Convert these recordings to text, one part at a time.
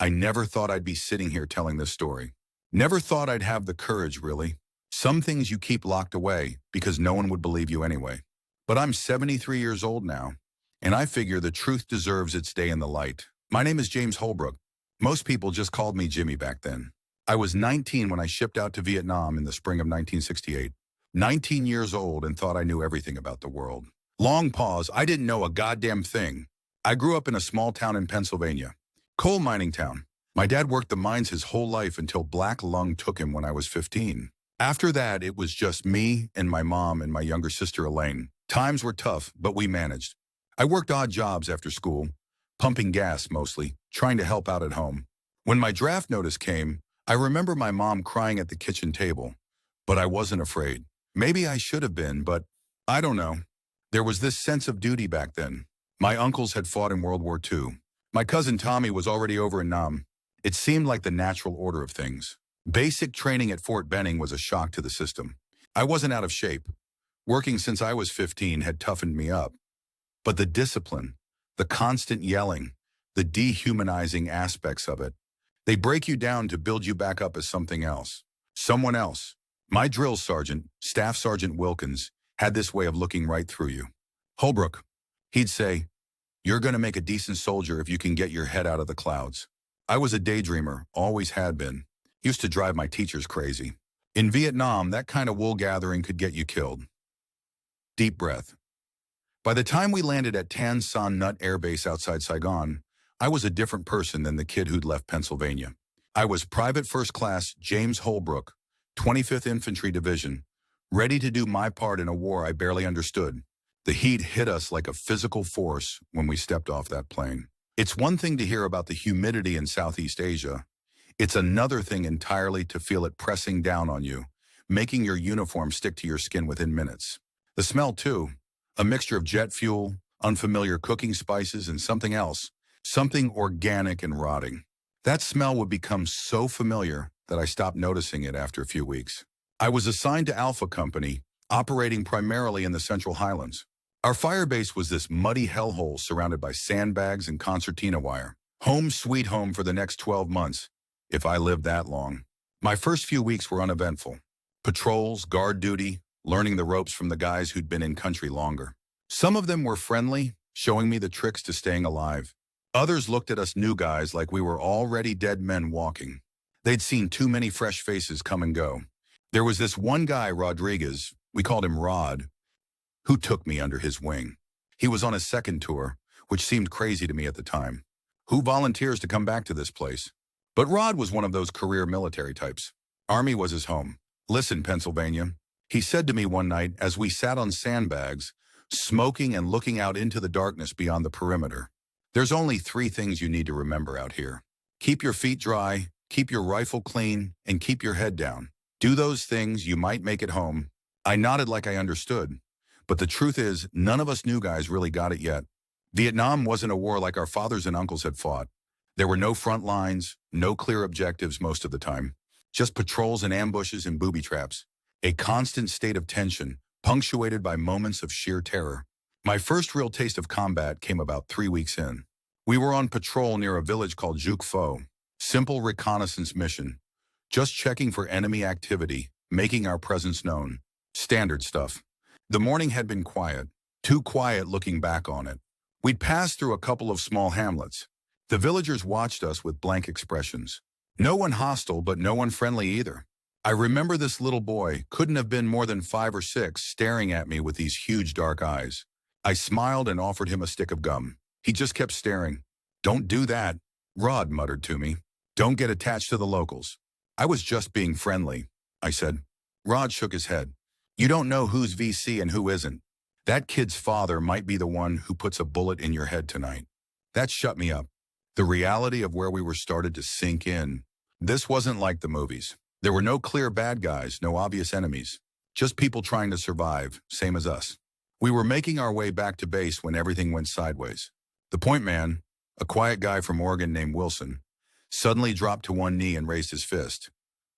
I never thought I'd be sitting here telling this story. Never thought I'd have the courage, really. Some things you keep locked away because no one would believe you anyway. But I'm 73 years old now, and I figure the truth deserves its day in the light. My name is James Holbrook. Most people just called me Jimmy back then. I was 19 when I shipped out to Vietnam in the spring of 1968. 19 years old and thought I knew everything about the world. Long pause, I didn't know a goddamn thing. I grew up in a small town in Pennsylvania. Coal mining town. My dad worked the mines his whole life until black lung took him when I was 15. After that, it was just me and my mom and my younger sister Elaine. Times were tough, but we managed. I worked odd jobs after school, pumping gas mostly, trying to help out at home. When my draft notice came, I remember my mom crying at the kitchen table, but I wasn't afraid. Maybe I should have been, but I don't know. There was this sense of duty back then. My uncles had fought in World War II. My cousin Tommy was already over in Nam. It seemed like the natural order of things. Basic training at Fort Benning was a shock to the system. I wasn't out of shape. Working since I was 15 had toughened me up. But the discipline, the constant yelling, the dehumanizing aspects of it, they break you down to build you back up as something else. Someone else. My drill sergeant, Staff Sergeant Wilkins, had this way of looking right through you. Holbrook, he'd say, "You're going to make a decent soldier if you can get your head out of the clouds." I was a daydreamer, always had been. Used to drive my teachers crazy. In Vietnam, that kind of wool gathering could get you killed. Deep breath. By the time we landed at Tan Son Nhut Air Base outside Saigon, I was a different person than the kid who'd left Pennsylvania. I was Private First Class James Holbrook, 25th Infantry Division, ready to do my part in a war I barely understood. The heat hit us like a physical force when we stepped off that plane. It's one thing to hear about the humidity in Southeast Asia. It's another thing entirely to feel it pressing down on you, making your uniform stick to your skin within minutes. The smell, too. A mixture of jet fuel, unfamiliar cooking spices, and something else. Something organic and rotting. That smell would become so familiar that I stopped noticing it after a few weeks. I was assigned to Alpha Company, operating primarily in the Central Highlands. Our fire base was this muddy hellhole surrounded by sandbags and concertina wire. Home sweet home for the next 12 months, if I lived that long. My first few weeks were uneventful. Patrols, guard duty, learning the ropes from the guys who'd been in country longer. Some of them were friendly, showing me the tricks to staying alive. Others looked at us new guys like we were already dead men walking. They'd seen too many fresh faces come and go. There was this one guy, Rodriguez, we called him Rod, who took me under his wing. He was on his second tour, which seemed crazy to me at the time. Who volunteers to come back to this place? But Rod was one of those career military types. Army was his home. "Listen, Pennsylvania," he said to me one night as we sat on sandbags, smoking and looking out into the darkness beyond the perimeter. "There's only 3 things you need to remember out here. Keep your feet dry, keep your rifle clean, and keep your head down. Do those things, you might make it home." I nodded like I understood. But the truth is, none of us new guys really got it yet. Vietnam wasn't a war like our fathers and uncles had fought. There were no front lines, no clear objectives most of the time. Just patrols and ambushes and booby traps. A constant state of tension, punctuated by moments of sheer terror. My first real taste of combat came about 3 weeks in. We were on patrol near a village called Juc Pho. Simple reconnaissance mission. Just checking for enemy activity, making our presence known. Standard stuff. The morning had been quiet. Too quiet looking back on it. We'd passed through a couple of small hamlets. The villagers watched us with blank expressions. No one hostile, but no one friendly either. I remember this little boy, couldn't have been more than 5 or 6, staring at me with these huge dark eyes. I smiled and offered him a stick of gum. He just kept staring. "Don't do that," Rod muttered to me. "Don't get attached to the locals." "I was just being friendly," I said. Rod shook his head. "You don't know who's VC and who isn't. That kid's father might be the one who puts a bullet in your head tonight." That shut me up. The reality of where we were started to sink in. This wasn't like the movies. There were no clear bad guys, no obvious enemies. Just people trying to survive, same as us. We were making our way back to base when everything went sideways. The point man, a quiet guy from Oregon named Wilson, suddenly dropped to one knee and raised his fist.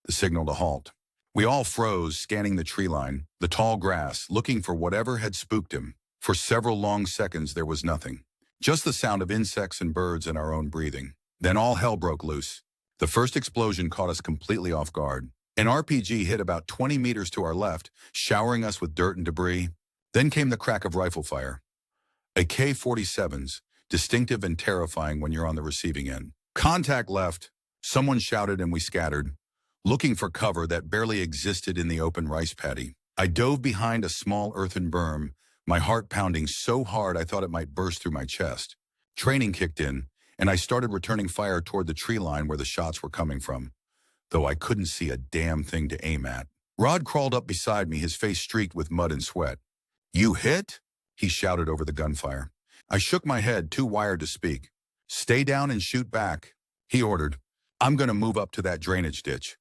The signal to halt. We all froze, scanning the tree line, the tall grass, looking for whatever had spooked him. For several long seconds there was nothing. Just the sound of insects and birds and our own breathing. Then all hell broke loose. The first explosion caught us completely off guard. An RPG hit about 20 meters to our left, showering us with dirt and debris. Then came the crack of rifle fire. AK-47s, distinctive and terrifying when you're on the receiving end. Contact left. Someone shouted and we scattered, looking for cover that barely existed in the open rice paddy. I dove behind a small earthen berm, my heart pounding so hard I thought it might burst through my chest. Training kicked in, and I started returning fire toward the tree line where the shots were coming from, though I couldn't see a damn thing to aim at. Rod crawled up beside me, his face streaked with mud and sweat. "You hit?" he shouted over the gunfire. I shook my head, too wired to speak. "Stay down and shoot back," he ordered. "I'm going to move up to that drainage ditch."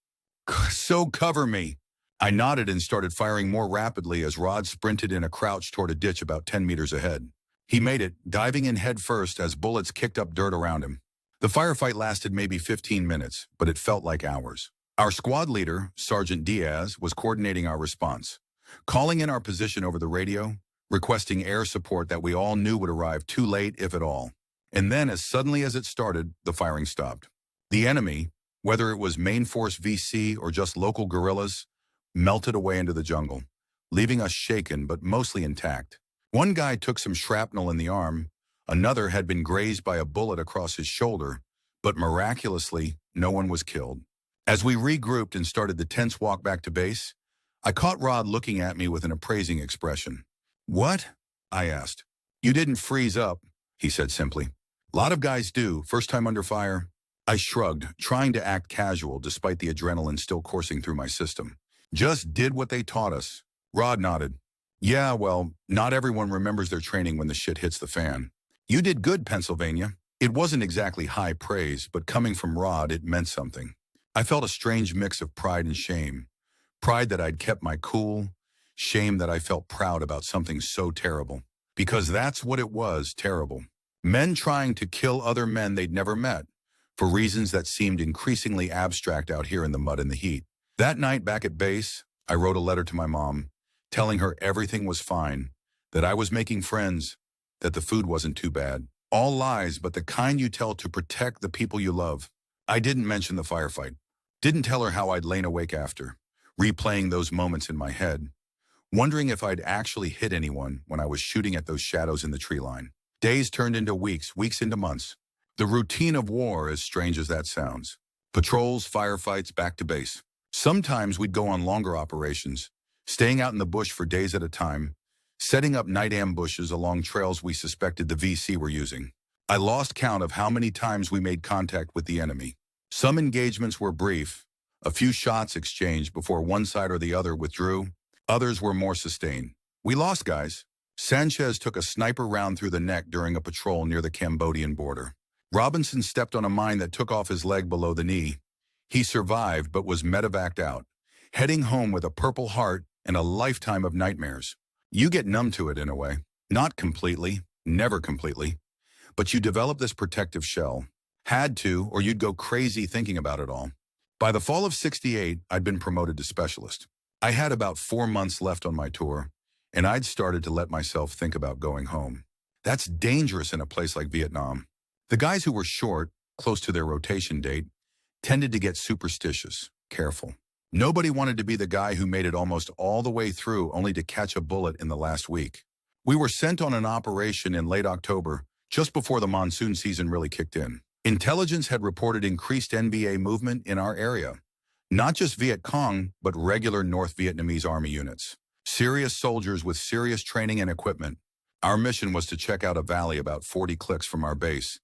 "So cover me." I nodded and started firing more rapidly as Rod sprinted in a crouch toward a ditch about 10 meters ahead. He made it, diving in head first as bullets kicked up dirt around him. The firefight lasted maybe 15 minutes, but it felt like hours. Our squad leader, Sergeant Diaz, was coordinating our response, calling in our position over the radio, requesting air support that we all knew would arrive too late, if at all. And then, as suddenly as it started, the firing stopped. The enemy, whether it was main force VC or just local guerrillas, melted away into the jungle, leaving us shaken but mostly intact. One guy took some shrapnel in the arm, another had been grazed by a bullet across his shoulder, but miraculously, no one was killed. As we regrouped and started the tense walk back to base, I caught Rod looking at me with an appraising expression. "What?" I asked. "You didn't freeze up," he said simply. "Lot of guys do, first time under fire." I shrugged, trying to act casual despite the adrenaline still coursing through my system. "Just did what they taught us." Rod nodded. "Yeah, well, not everyone remembers their training when the shit hits the fan. You did good, Pennsylvania." It wasn't exactly high praise, but coming from Rod, it meant something. I felt a strange mix of pride and shame. Pride that I'd kept my cool, shame that I felt proud about something so terrible. Because that's what it was, terrible. Men trying to kill other men they'd never met, for reasons that seemed increasingly abstract out here in the mud and the heat. That night back at base, I wrote a letter to my mom, telling her everything was fine, that I was making friends, that the food wasn't too bad. All lies, but the kind you tell to protect the people you love. I didn't mention the firefight. Didn't tell her how I'd lain awake after, replaying those moments in my head, wondering if I'd actually hit anyone when I was shooting at those shadows in the tree line. Days turned into weeks, weeks into months. The routine of war, as strange as that sounds. Patrols, firefights, back to base. Sometimes we'd go on longer operations, staying out in the bush for days at a time, setting up night ambushes along trails we suspected the VC were using. I lost count of how many times we made contact with the enemy. Some engagements were brief, a few shots exchanged before one side or the other withdrew. Others were more sustained. We lost guys. Sanchez took a sniper round through the neck during a patrol near the Cambodian border. Robinson stepped on a mine that took off his leg below the knee. He survived but was medevaced out, heading home with a Purple Heart and a lifetime of nightmares. You get numb to it in a way. Not completely, never completely, but you develop this protective shell. Had to, or you'd go crazy thinking about it all. By the fall of '68, I'd been promoted to specialist. I had about 4 months left on my tour, and I'd started to let myself think about going home. That's dangerous in a place like Vietnam. The guys who were short, close to their rotation date, tended to get superstitious, careful. Nobody wanted to be the guy who made it almost all the way through only to catch a bullet in the last week. We were sent on an operation in late October, just before the monsoon season really kicked in. Intelligence had reported increased NVA movement in our area. Not just Viet Cong, but regular North Vietnamese Army units. Serious soldiers with serious training and equipment. Our mission was to check out a valley about 40 clicks from our base,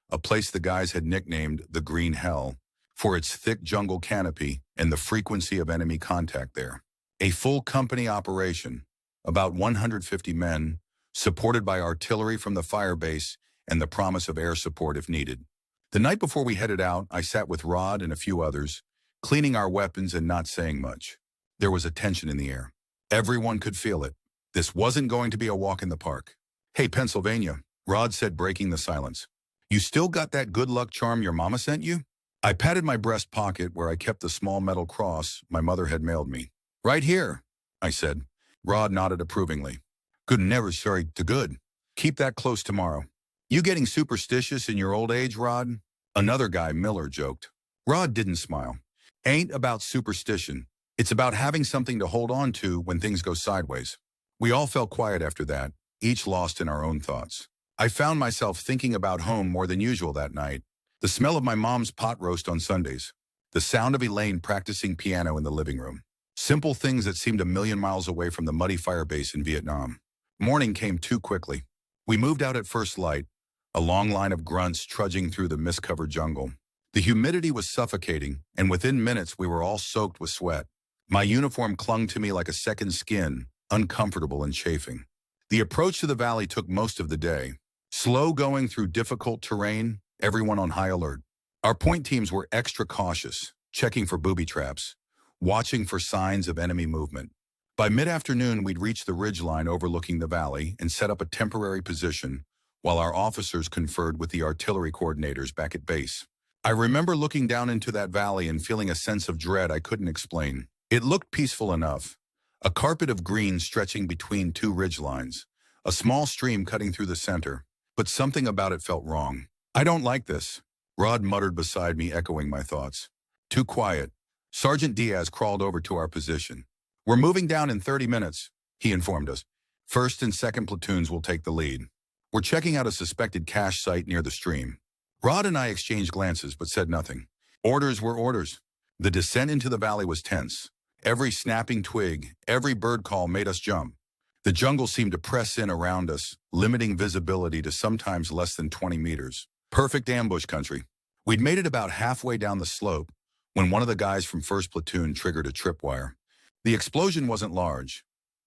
a place the guys had nicknamed the Green Hell, for its thick jungle canopy and the frequency of enemy contact there. A full company operation, about 150 men, supported by artillery from the fire base and the promise of air support if needed. The night before we headed out, I sat with Rod and a few others, cleaning our weapons and not saying much. There was a tension in the air. Everyone could feel it. This wasn't going to be a walk in the park. "Hey, Pennsylvania," Rod said, breaking the silence. "You still got that good luck charm your mama sent you?" I patted my breast pocket where I kept the small metal cross my mother had mailed me. "Right here," I said. Rod nodded approvingly. "Good never, sorry to good. Keep that close tomorrow." "You getting superstitious in your old age, Rod?" Another guy, Miller, joked. Rod didn't smile. Ain't about superstition. It's about having something to hold on to when things go sideways. We all felt quiet after that, each lost in our own thoughts. I found myself thinking about home more than usual that night. The smell of my mom's pot roast on Sundays. The sound of Elaine practicing piano in the living room. Simple things that seemed a million miles away from the muddy fire base in Vietnam. Morning came too quickly. We moved out at first light, a long line of grunts trudging through the mist-covered jungle. The humidity was suffocating, and within minutes we were all soaked with sweat. My uniform clung to me like a second skin, uncomfortable and chafing. The approach to the valley took most of the day. Slow going through difficult terrain, everyone on high alert. Our point teams were extra cautious, checking for booby traps, watching for signs of enemy movement. By mid-afternoon, we'd reached the ridgeline overlooking the valley and set up a temporary position while our officers conferred with the artillery coordinators back at base. I remember looking down into that valley and feeling a sense of dread I couldn't explain. It looked peaceful enough, a carpet of green stretching between two ridgelines, a small stream cutting through the center, but something about it felt wrong. I don't like this, Rod muttered beside me, echoing my thoughts. Too quiet. Sergeant Diaz crawled over to our position. We're moving down in 30 minutes, he informed us. First and second platoons will take the lead. We're checking out a suspected cache site near the stream. Rod and I exchanged glances but said nothing. Orders were orders. The descent into the valley was tense. Every snapping twig, every bird call made us jump. The jungle seemed to press in around us, limiting visibility to sometimes less than 20 meters. Perfect ambush country. We'd made it about halfway down the slope when one of the guys from 1st Platoon triggered a tripwire. The explosion wasn't large.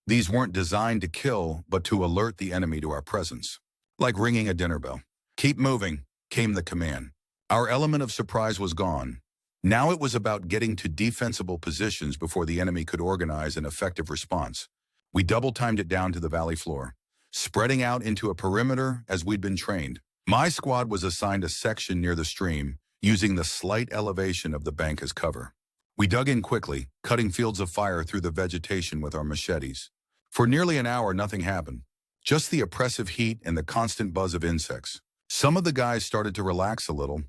These weren't designed to kill, but to alert the enemy to our presence. Like ringing a dinner bell. Keep moving, came the command. Our element of surprise was gone. Now it was about getting to defensible positions before the enemy could organize an effective response. We double-timed it down to the valley floor, spreading out into a perimeter as we'd been trained. My squad was assigned a section near the stream, using the slight elevation of the bank as cover. We dug in quickly, cutting fields of fire through the vegetation with our machetes. For nearly an hour, nothing happened. Just the oppressive heat and the constant buzz of insects. Some of the guys started to relax a little,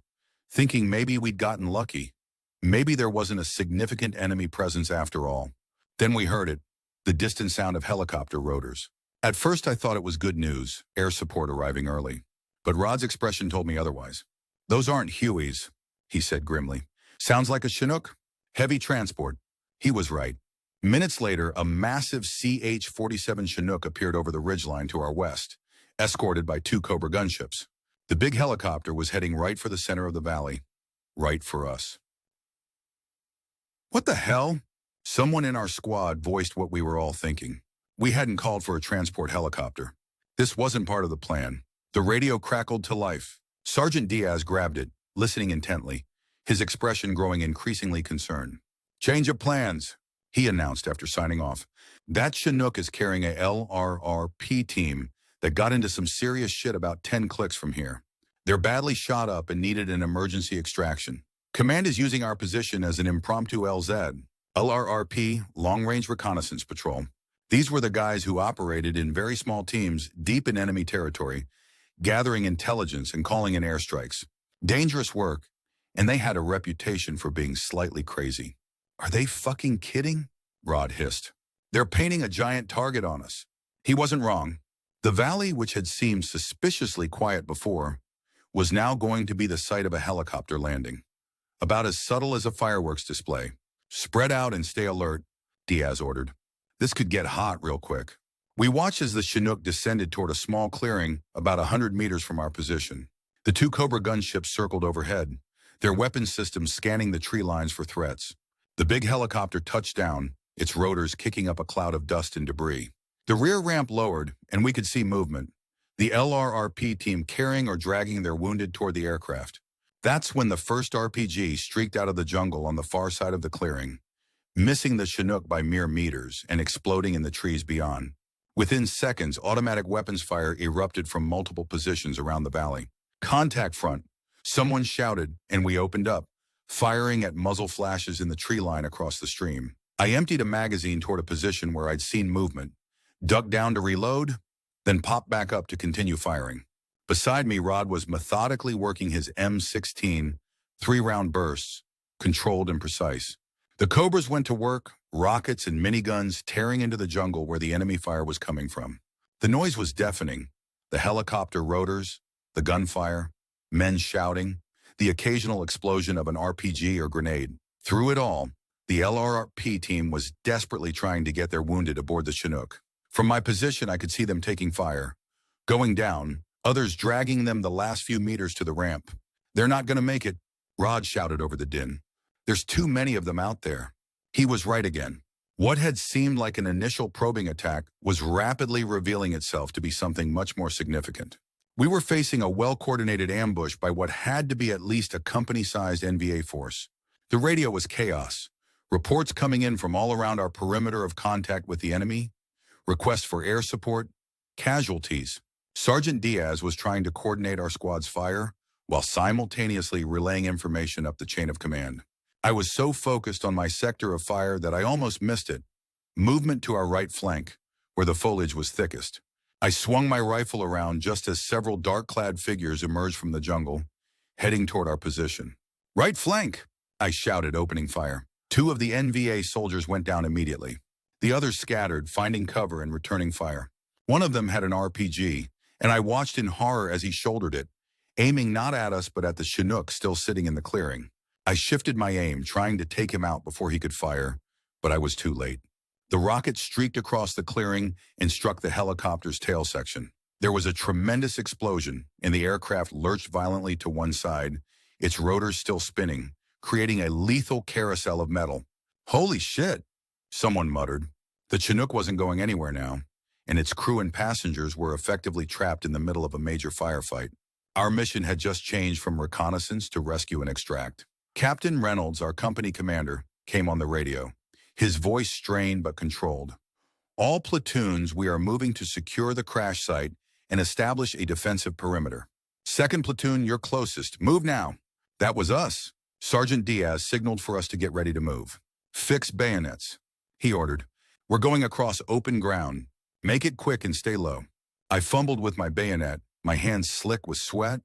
thinking maybe we'd gotten lucky. Maybe there wasn't a significant enemy presence after all. Then we heard it, the distant sound of helicopter rotors. At first I thought it was good news, air support arriving early. But Rod's expression told me otherwise. Those aren't Hueys, he said grimly. Sounds like a Chinook? Heavy transport. He was right. Minutes later, a massive CH-47 Chinook appeared over the ridgeline to our west, escorted by 2 Cobra gunships. The big helicopter was heading right for the center of the valley. Right for us. What the hell? Someone in our squad voiced what we were all thinking. We hadn't called for a transport helicopter. This wasn't part of the plan. The radio crackled to life. Sergeant Diaz grabbed it, listening intently, his expression growing increasingly concerned. Change of plans, he announced after signing off. That Chinook is carrying a LRRP team that got into some serious shit about 10 clicks from here. They're badly shot up and needed an emergency extraction. Command is using our position as an impromptu LZ, LRRP, Long-Range Reconnaissance Patrol. These were the guys who operated in very small teams deep in enemy territory, gathering intelligence and calling in airstrikes. Dangerous work, and they had a reputation for being slightly crazy. Are they fucking kidding? Rod hissed. They're painting a giant target on us. He wasn't wrong. The valley, which had seemed suspiciously quiet before, was now going to be the site of a helicopter landing. About as subtle as a fireworks display. Spread out and stay alert, Diaz ordered. This could get hot real quick. We watched as the Chinook descended toward a small clearing about 100 meters from our position. The 2 Cobra gunships circled overhead, their weapon systems scanning the tree lines for threats. The big helicopter touched down, its rotors kicking up a cloud of dust and debris. The rear ramp lowered, and we could see movement. The LRRP team carrying or dragging their wounded toward the aircraft. That's when the first RPG streaked out of the jungle on the far side of the clearing, missing the Chinook by mere meters and exploding in the trees beyond. Within seconds, automatic weapons fire erupted from multiple positions around the valley. Contact front. Someone shouted, and we opened up, firing at muzzle flashes in the tree line across the stream. I emptied a magazine toward a position where I'd seen movement, ducked down to reload, then popped back up to continue firing. Beside me, Rod was methodically working his M16, three-round bursts, controlled and precise. The Cobras went to work, rockets and miniguns tearing into the jungle where the enemy fire was coming from. The noise was deafening. The helicopter rotors, the gunfire, men shouting, the occasional explosion of an RPG or grenade. Through it all, the LRRP team was desperately trying to get their wounded aboard the Chinook. From my position, I could see them taking fire, going down, others dragging them the last few meters to the ramp. "They're not going to make it," Rod shouted over the din. "There's too many of them out there." He was right again. What had seemed like an initial probing attack was rapidly revealing itself to be something much more significant. We were facing a well-coordinated ambush by what had to be at least a company-sized NVA force. The radio was chaos. Reports coming in from all around our perimeter of contact with the enemy, requests for air support, casualties. Sergeant Diaz was trying to coordinate our squad's fire while simultaneously relaying information up the chain of command. I was so focused on my sector of fire that I almost missed it. Movement to our right flank, where the foliage was thickest. I swung my rifle around just as several dark-clad figures emerged from the jungle, heading toward our position. "Right flank!" I shouted, opening fire. Two of the NVA soldiers went down immediately. The others scattered, finding cover and returning fire. One of them had an RPG, and I watched in horror as he shouldered it, aiming not at us but at the Chinook still sitting in the clearing. I shifted my aim, trying to take him out before he could fire, but I was too late. The rocket streaked across the clearing and struck the helicopter's tail section. There was a tremendous explosion, and the aircraft lurched violently to one side, its rotors still spinning, creating a lethal carousel of metal. "Holy shit," someone muttered. The Chinook wasn't going anywhere now, and its crew and passengers were effectively trapped in the middle of a major firefight. Our mission had just changed from reconnaissance to rescue and extract. Captain Reynolds, our company commander, came on the radio, his voice strained but controlled. "All platoons, we are moving to secure the crash site and establish a defensive perimeter. Second platoon, you're closest. Move now." That was us. Sergeant Diaz signaled for us to get ready to move. "Fix bayonets," he ordered. "We're going across open ground. Make it quick and stay low." I fumbled with my bayonet, my hands slick with sweat,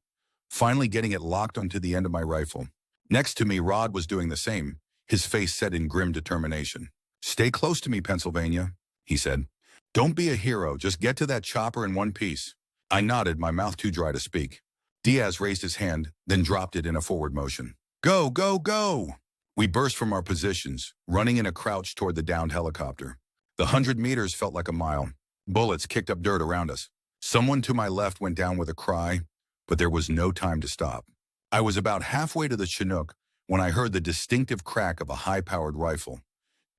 finally getting it locked onto the end of my rifle. Next to me, Rod was doing the same, his face set in grim determination. "Stay close to me, Pennsylvania," he said. "Don't be a hero, just get to that chopper in one piece." I nodded, my mouth too dry to speak. Diaz raised his hand, then dropped it in a forward motion. "Go, go, go!" We burst from our positions, running in a crouch toward the downed helicopter. The 100 meters felt like a mile. Bullets kicked up dirt around us. Someone to my left went down with a cry, but there was no time to stop. I was about halfway to the Chinook when I heard the distinctive crack of a high-powered rifle,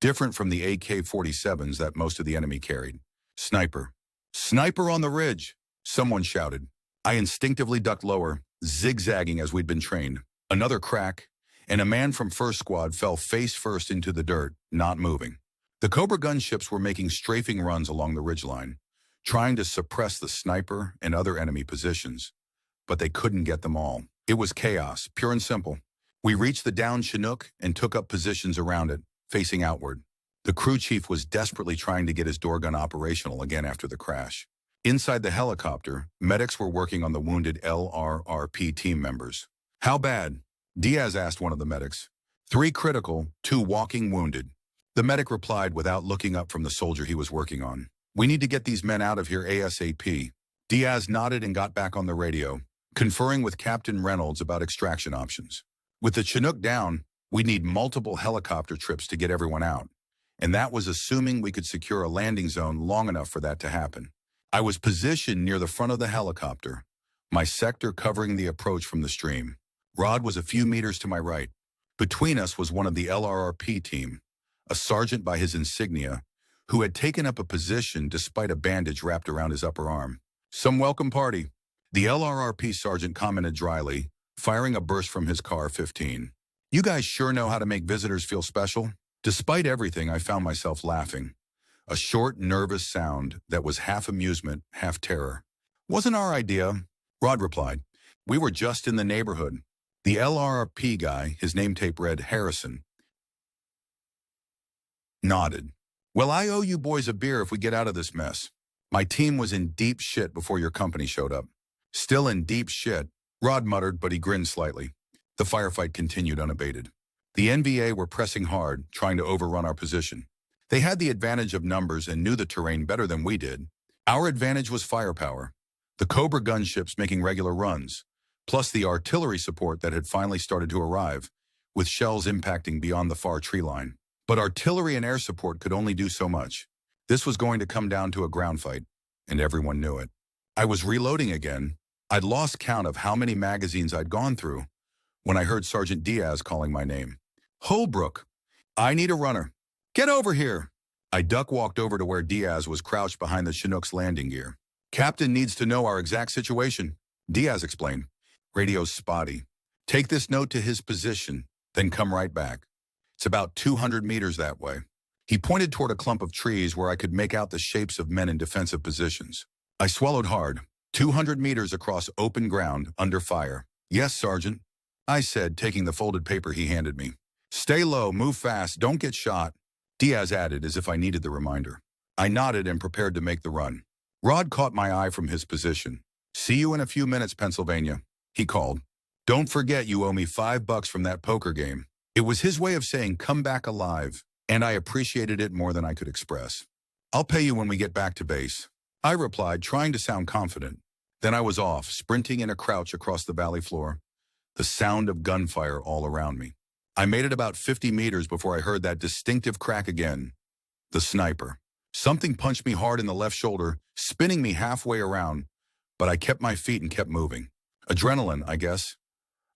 different from the AK-47s that most of the enemy carried. "Sniper! Sniper on the ridge!" someone shouted. I instinctively ducked lower, zigzagging as we'd been trained. Another crack, and a man from First Squad fell face first into the dirt, not moving. The Cobra gunships were making strafing runs along the ridgeline, trying to suppress the sniper and other enemy positions, but they couldn't get them all. It was chaos, pure and simple. We reached the downed Chinook and took up positions around it, facing outward. The crew chief was desperately trying to get his door gun operational again after the crash. Inside the helicopter, medics were working on the wounded LRRP team members. "How bad?" Diaz asked one of the medics. "3 critical, 2 walking wounded." The medic replied without looking up from the soldier he was working on. "We need to get these men out of here ASAP." Diaz nodded and got back on the radio, conferring with Captain Reynolds about extraction options. With the Chinook down, we'd need multiple helicopter trips to get everyone out, and that was assuming we could secure a landing zone long enough for that to happen. I was positioned near the front of the helicopter, my sector covering the approach from the stream. Rod was a few meters to my right. Between us was one of the LRRP team, a sergeant by his insignia, who had taken up a position despite a bandage wrapped around his upper arm. "Some welcome party," the LRRP sergeant commented dryly, firing a burst from his CAR-15. "You guys sure know how to make visitors feel special." Despite everything, I found myself laughing. A short, nervous sound that was half amusement, half terror. "Wasn't our idea," Rod replied. "We were just in the neighborhood." The LRRP guy, his name tape read Harrison, nodded. "Well, I owe you boys a beer if we get out of this mess. My team was in deep shit before your company showed up." Still in deep shit, Rod muttered, but he grinned slightly. The firefight continued unabated. The NVA were pressing hard, trying to overrun our position. They had the advantage of numbers and knew the terrain better than we did. Our advantage was firepower. The Cobra gunships making regular runs, plus the artillery support that had finally started to arrive, with shells impacting beyond the far tree line. But artillery and air support could only do so much. This was going to come down to a ground fight, and everyone knew it. I was reloading again. I'd lost count of how many magazines I'd gone through when I heard Sergeant Diaz calling my name. Holbrook, I need a runner. Get over here. I duck-walked over to where Diaz was crouched behind the Chinook's landing gear. Captain needs to know our exact situation, Diaz explained. Radio's spotty. Take this note to his position, then come right back. It's about 200 meters that way. He pointed toward a clump of trees where I could make out the shapes of men in defensive positions. I swallowed hard. 200 meters across open ground, under fire. Yes, Sergeant, I said, taking the folded paper he handed me. Stay low, move fast, don't get shot, Diaz added as if I needed the reminder. I nodded and prepared to make the run. Rod caught my eye from his position. See you in a few minutes, Pennsylvania, he called. Don't forget you owe me $5 from that poker game. It was his way of saying come back alive, and I appreciated it more than I could express. I'll pay you when we get back to base, I replied, trying to sound confident. Then I was off, sprinting in a crouch across the valley floor, the sound of gunfire all around me. I made it about 50 meters before I heard that distinctive crack again. The sniper. Something punched me hard in the left shoulder, spinning me halfway around, but I kept my feet and kept moving. Adrenaline, I guess.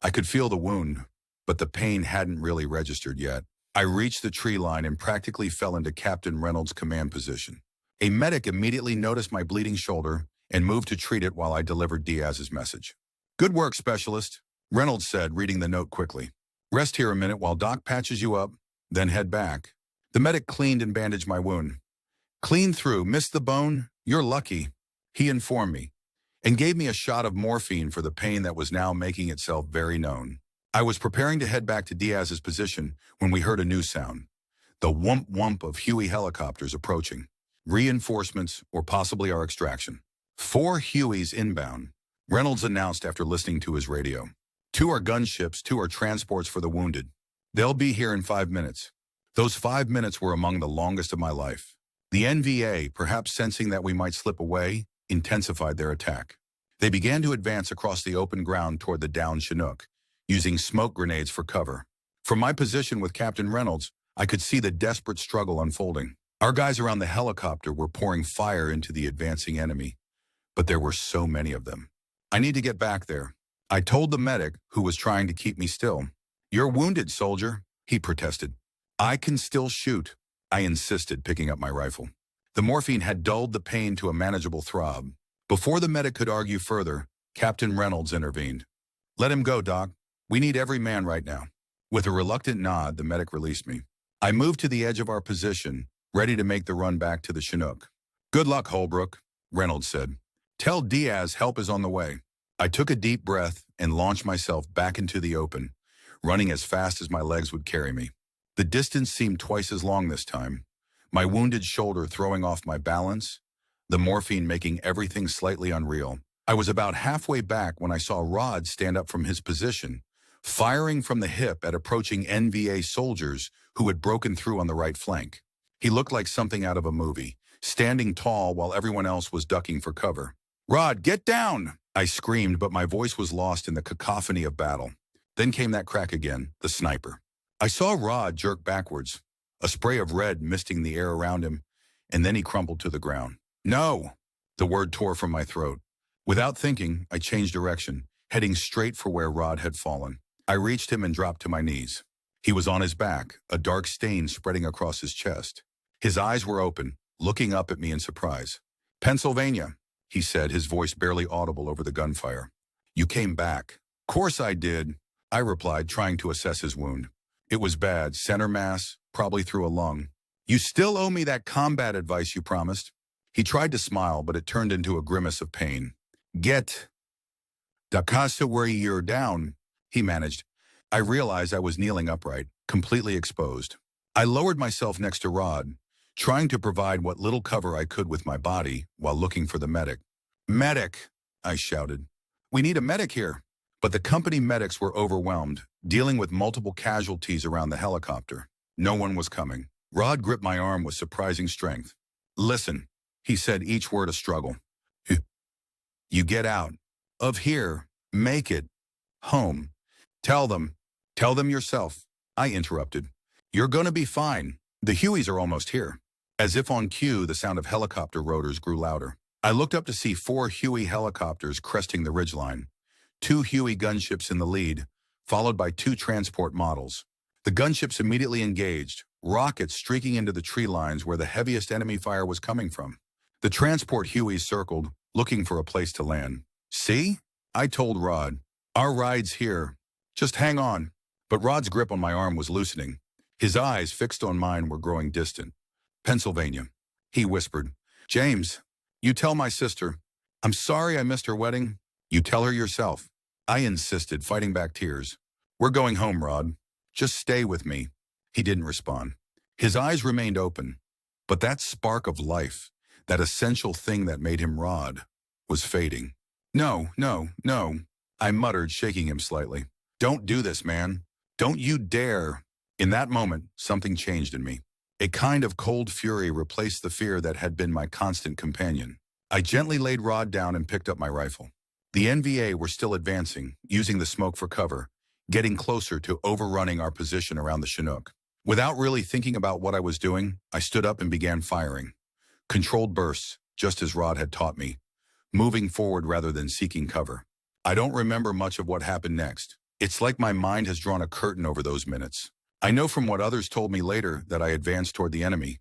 I could feel the wound, but the pain hadn't really registered yet. I reached the tree line and practically fell into Captain Reynolds' command position. A medic immediately noticed my bleeding shoulder and moved to treat it while I delivered Diaz's message. Good work, Specialist, Reynolds said, reading the note quickly. Rest here a minute while Doc patches you up, then head back. The medic cleaned and bandaged my wound. Clean through, missed the bone? You're lucky, he informed me, and gave me a shot of morphine for the pain that was now making itself very known. I was preparing to head back to Diaz's position when we heard a new sound. The whump-whump of Huey helicopters approaching. Reinforcements, or possibly our extraction. 4 Hueys inbound, Reynolds announced after listening to his radio. 2 are gunships, 2 are transports for the wounded. They'll be here in 5 minutes. Those 5 minutes were among the longest of my life. The NVA, perhaps sensing that we might slip away, intensified their attack. They began to advance across the open ground toward the downed Chinook, using smoke grenades for cover. From my position with Captain Reynolds, I could see the desperate struggle unfolding. Our guys around the helicopter were pouring fire into the advancing enemy, but there were so many of them. I need to get back there, I told the medic, who was trying to keep me still. You're wounded, soldier, he protested. I can still shoot, I insisted, picking up my rifle. The morphine had dulled the pain to a manageable throb. Before the medic could argue further, Captain Reynolds intervened. Let him go, Doc. We need every man right now. With a reluctant nod, the medic released me. I moved to the edge of our position, ready to make the run back to the Chinook. Good luck, Holbrook, Reynolds said. Tell Diaz help is on the way. I took a deep breath and launched myself back into the open, running as fast as my legs would carry me. The distance seemed twice as long this time, my wounded shoulder throwing off my balance, the morphine making everything slightly unreal. I was about halfway back when I saw Rod stand up from his position, firing from the hip at approaching NVA soldiers who had broken through on the right flank. He looked like something out of a movie, standing tall while everyone else was ducking for cover. Rod, get down! I screamed, but my voice was lost in the cacophony of battle. Then came that crack again, the sniper. I saw Rod jerk backwards, a spray of red misting the air around him, and then he crumpled to the ground. No! The word tore from my throat. Without thinking, I changed direction, heading straight for where Rod had fallen. I reached him and dropped to my knees. He was on his back, a dark stain spreading across his chest. His eyes were open, looking up at me in surprise. Pennsylvania, he said, his voice barely audible over the gunfire. You came back. Course I did, I replied, trying to assess his wound. It was bad, center mass, probably through a lung. You still owe me that combat advice you promised. He tried to smile, but it turned into a grimace of pain. Get da casa where you're down, he managed. I realized I was kneeling upright, completely exposed. I lowered myself next to Rod, trying to provide what little cover I could with my body while looking for the medic. Medic, I shouted. We need a medic here. But the company medics were overwhelmed, dealing with multiple casualties around the helicopter. No one was coming. Rod gripped my arm with surprising strength. Listen, he said, each word a struggle. You get out of here. Make it home. Tell them yourself. I interrupted. You're gonna be fine. The Hueys are almost here. As if on cue, the sound of helicopter rotors grew louder. I looked up to see 4 Huey helicopters cresting the ridgeline. 2 Huey gunships in the lead, followed by 2 transport models. The gunships immediately engaged, rockets streaking into the tree lines where the heaviest enemy fire was coming from. The transport Hueys circled, looking for a place to land. See? I told Rod. Our ride's here. Just hang on. But Rod's grip on my arm was loosening. His eyes, fixed on mine, were growing distant. Pennsylvania, he whispered. James, you tell my sister. I'm sorry I missed her wedding. You tell her yourself. I insisted, fighting back tears. We're going home, Rod. Just stay with me. He didn't respond. His eyes remained open. But that spark of life, that essential thing that made him Rod, was fading. No, no, no, I muttered, shaking him slightly. Don't do this, man. Don't you dare. In that moment, something changed in me. A kind of cold fury replaced the fear that had been my constant companion. I gently laid Rod down and picked up my rifle. The NVA were still advancing, using the smoke for cover, getting closer to overrunning our position around the Chinook. Without really thinking about what I was doing, I stood up and began firing. Controlled bursts, just as Rod had taught me, moving forward rather than seeking cover. I don't remember much of what happened next. It's like my mind has drawn a curtain over those minutes. I know from what others told me later that I advanced toward the enemy,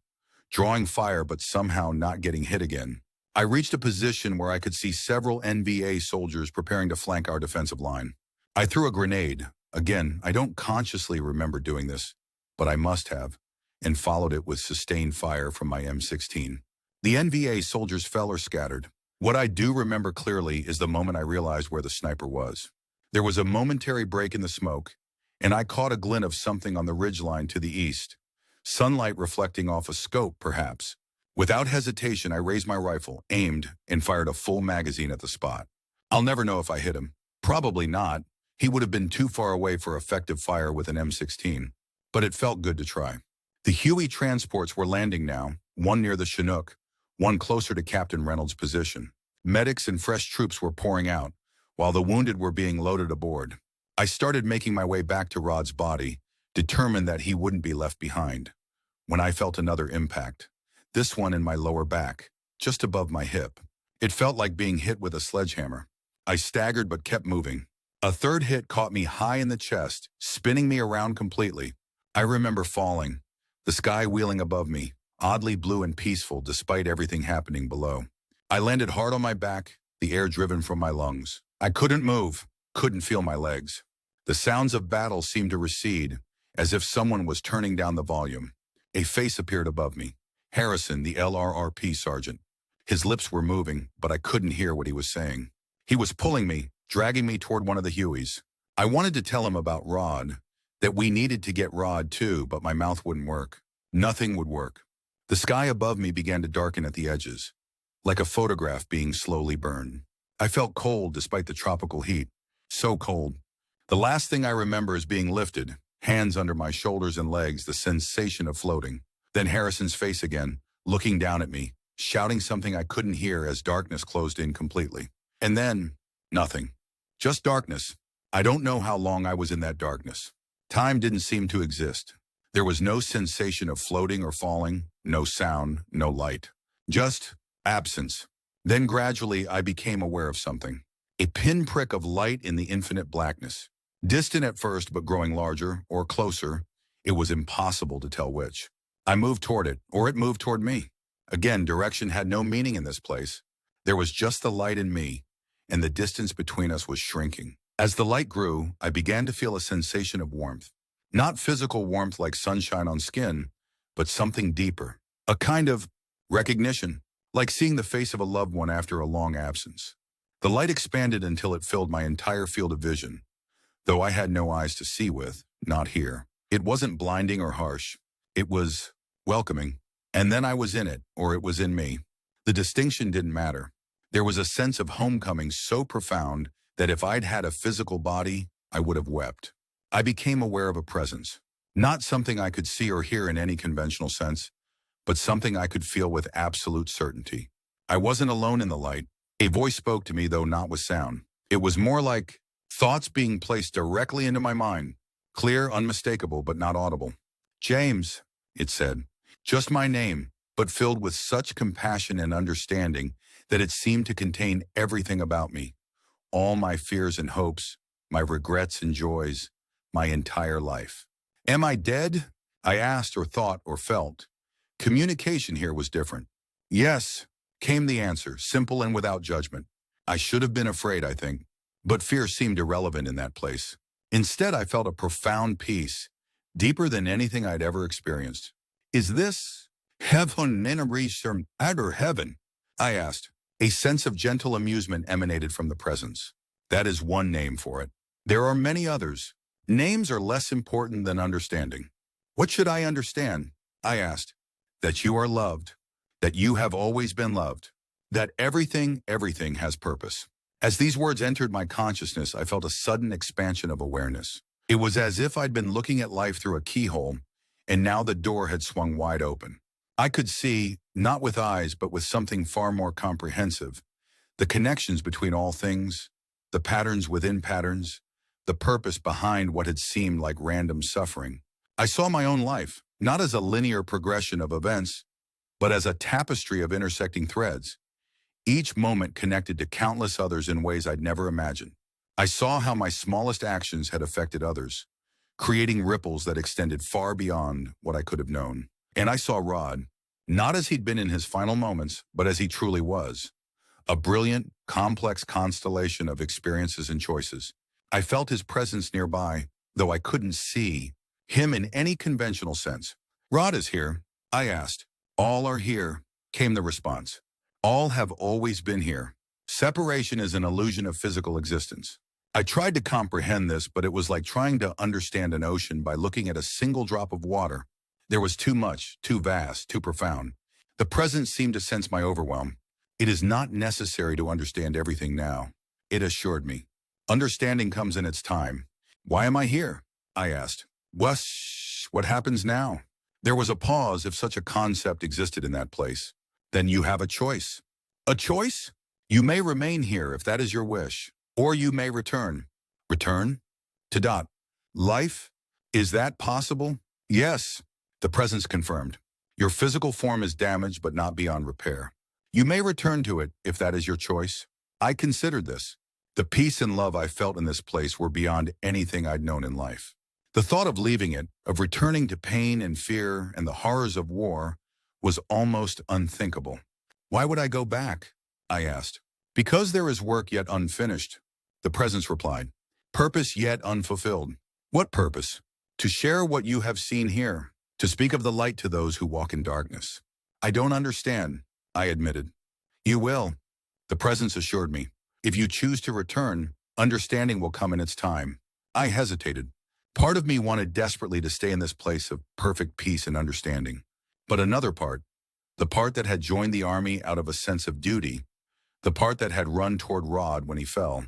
drawing fire but somehow not getting hit again. I reached a position where I could see several NVA soldiers preparing to flank our defensive line. I threw a grenade. Again, I don't consciously remember doing this, but I must have, and followed it with sustained fire from my M16. The NVA soldiers fell or scattered. What I do remember clearly is the moment I realized where the sniper was. There was a momentary break in the smoke, and I caught a glint of something on the ridgeline to the east. Sunlight reflecting off a scope, perhaps. Without hesitation, I raised my rifle, aimed, and fired a full magazine at the spot. I'll never know if I hit him. Probably not. He would have been too far away for effective fire with an M16. But it felt good to try. The Huey transports were landing now, one near the Chinook, one closer to Captain Reynolds' position. Medics and fresh troops were pouring out, while the wounded were being loaded aboard. I started making my way back to Rod's body, determined that he wouldn't be left behind, when I felt another impact. This one in my lower back, just above my hip. It felt like being hit with a sledgehammer. I staggered but kept moving. A third hit caught me high in the chest, spinning me around completely. I remember falling, the sky wheeling above me, oddly blue and peaceful despite everything happening below. I landed hard on my back, the air driven from my lungs. I couldn't move, couldn't feel my legs. The sounds of battle seemed to recede, as if someone was turning down the volume. A face appeared above me. Harrison, the LRRP sergeant. His lips were moving, but I couldn't hear what he was saying. He was pulling me, dragging me toward one of the Hueys. I wanted to tell him about Rod, that we needed to get Rod too, but my mouth wouldn't work. Nothing would work. The sky above me began to darken at the edges, like a photograph being slowly burned. I felt cold despite the tropical heat. So cold. The last thing I remember is being lifted, hands under my shoulders and legs, the sensation of floating. Then Harrison's face again, looking down at me, shouting something I couldn't hear as darkness closed in completely. And then, nothing. Just darkness. I don't know how long I was in that darkness. Time didn't seem to exist. There was no sensation of floating or falling, no sound, no light. Just absence. Then gradually I became aware of something. A pinprick of light in the infinite blackness. Distant at first, but growing larger or closer. It was impossible to tell which. I moved toward it, or it moved toward me. Again, direction had no meaning in this place. There was just the light and me, and the distance between us was shrinking. As the light grew, I began to feel a sensation of warmth. Not physical warmth like sunshine on skin, but something deeper. A kind of recognition, like seeing the face of a loved one after a long absence. The light expanded until it filled my entire field of vision, though I had no eyes to see with, not here. It wasn't blinding or harsh. It was welcoming. And then I was in it, or it was in me. The distinction didn't matter. There was a sense of homecoming so profound that if I'd had a physical body, I would have wept. I became aware of a presence, not something I could see or hear in any conventional sense, but something I could feel with absolute certainty. I wasn't alone in the light. A voice spoke to me, though not with sound. It was more like thoughts being placed directly into my mind, clear, unmistakable, but not audible. James, it said, just my name, but filled with such compassion and understanding that it seemed to contain everything about me, all my fears and hopes, my regrets and joys, my entire life. Am I dead? I asked or thought or felt. Communication here was different. Yes, came the answer, simple and without judgment. I should have been afraid, I think, but fear seemed irrelevant in that place. Instead, I felt a profound peace, deeper than anything I'd ever experienced. Is this heaven or heaven? I asked. A sense of gentle amusement emanated from the presence. That is one name for it. There are many others. Names are less important than understanding. What should I understand? I asked. That you are loved, that you have always been loved, that everything has purpose. As these words entered my consciousness, I felt a sudden expansion of awareness. It was as if I'd been looking at life through a keyhole, and now the door had swung wide open. I could see, not with eyes, but with something far more comprehensive, the connections between all things, the patterns within patterns, the purpose behind what had seemed like random suffering. I saw my own life, not as a linear progression of events, but as a tapestry of intersecting threads, each moment connected to countless others in ways I'd never imagined. I saw how my smallest actions had affected others, creating ripples that extended far beyond what I could have known. And I saw Rod, not as he'd been in his final moments, but as he truly was, a brilliant, complex constellation of experiences and choices. I felt his presence nearby, though I couldn't see him in any conventional sense. Rod is here, I asked. All are here, came the response. All have always been here. Separation is an illusion of physical existence. I tried to comprehend this, but it was like trying to understand an ocean by looking at a single drop of water. There was too much, too vast, too profound. The presence seemed to sense my overwhelm. It is not necessary to understand everything now, it assured me. Understanding comes in its time. Why am I here? I asked. What happens now? There was a pause if such a concept existed in that place. Then you have a choice. A choice? You may remain here if that is your wish, or you may return. Return? To dot. Life? Is that possible? Yes, the presence confirmed. Your physical form is damaged but not beyond repair. You may return to it if that is your choice. I considered this. The peace and love I felt in this place were beyond anything I'd known in life. The thought of leaving it, of returning to pain and fear and the horrors of war, was almost unthinkable. Why would I go back? I asked. Because there is work yet unfinished, the presence replied. Purpose yet unfulfilled. What purpose? To share what you have seen here, to speak of the light to those who walk in darkness. I don't understand, I admitted. You will, the presence assured me. If you choose to return, understanding will come in its time. I hesitated. Part of me wanted desperately to stay in this place of perfect peace and understanding. But another part, the part that had joined the army out of a sense of duty, the part that had run toward Rod when he fell,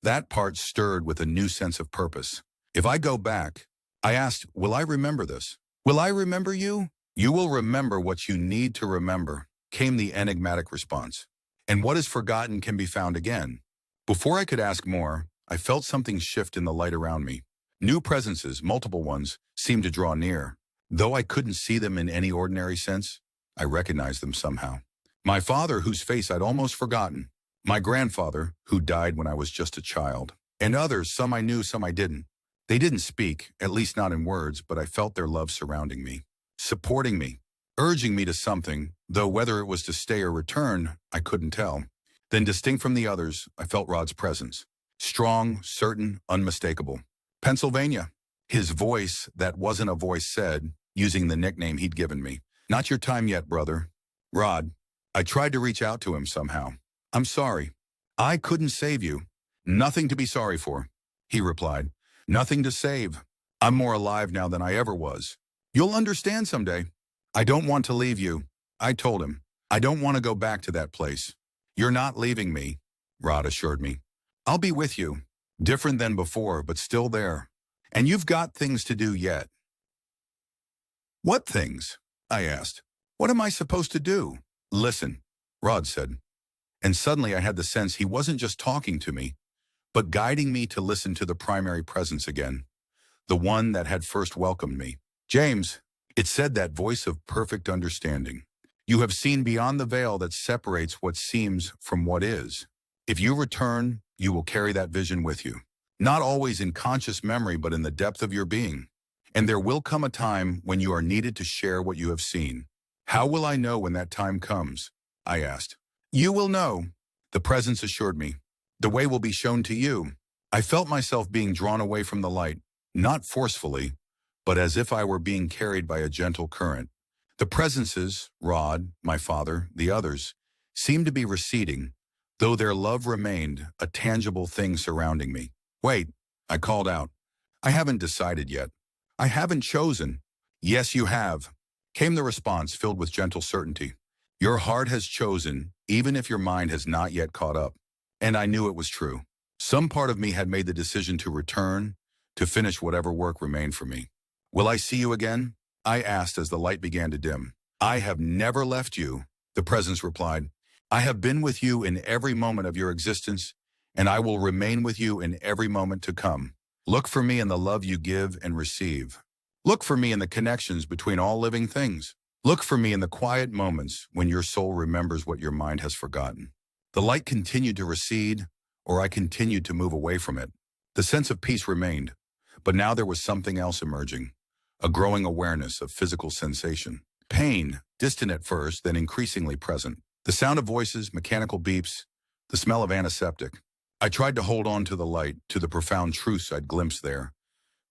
that part stirred with a new sense of purpose. If I go back, I asked, will I remember this? Will I remember you? You will remember what you need to remember, came the enigmatic response. And what is forgotten can be found again. Before I could ask more, I felt something shift in the light around me. New presences, multiple ones, seemed to draw near. Though I couldn't see them in any ordinary sense, I recognized them somehow. My father, whose face I'd almost forgotten. My grandfather, who died when I was just a child. And others, some I knew, some I didn't. They didn't speak, at least not in words, but I felt their love surrounding me, supporting me, urging me to something, though whether it was to stay or return, I couldn't tell. Then distinct from the others, I felt Rod's presence. Strong, certain, unmistakable. Pennsylvania. His voice, that wasn't a voice, said, using the nickname he'd given me. Not your time yet, brother. Rod. I tried to reach out to him somehow. I'm sorry. I couldn't save you. Nothing to be sorry for, he replied. Nothing to save. I'm more alive now than I ever was. You'll understand someday. I don't want to leave you, I told him. I don't want to go back to that place. You're not leaving me, Rod assured me. I'll be with you. Different than before, but still there. And you've got things to do yet. What things? I asked. What am I supposed to do? Listen, Rod said. And suddenly I had the sense he wasn't just talking to me, but guiding me to listen to the primary presence again, the one that had first welcomed me. James, it said, that voice of perfect understanding. You have seen beyond the veil that separates what seems from what is. If you return, you will carry that vision with you. Not always in conscious memory, but in the depth of your being. And there will come a time when you are needed to share what you have seen. How will I know when that time comes? I asked. You will know, the presence assured me. The way will be shown to you. I felt myself being drawn away from the light, not forcefully, but as if I were being carried by a gentle current. The presences, Rod, my father, the others, seemed to be receding, though their love remained a tangible thing surrounding me. Wait, I called out. I haven't decided yet. I haven't chosen. Yes, you have, came the response filled with gentle certainty. Your heart has chosen, even if your mind has not yet caught up. And I knew it was true. Some part of me had made the decision to return, to finish whatever work remained for me. Will I see you again? I asked as the light began to dim. I have never left you, the presence replied. I have been with you in every moment of your existence, and I will remain with you in every moment to come. Look for me in the love you give and receive. Look for me in the connections between all living things. Look for me in the quiet moments when your soul remembers what your mind has forgotten. The light continued to recede, or I continued to move away from it. The sense of peace remained, but now there was something else emerging, a growing awareness of physical sensation. Pain, distant at first, then increasingly present. The sound of voices, mechanical beeps, the smell of antiseptic. I tried to hold on to the light, to the profound truths I'd glimpsed there,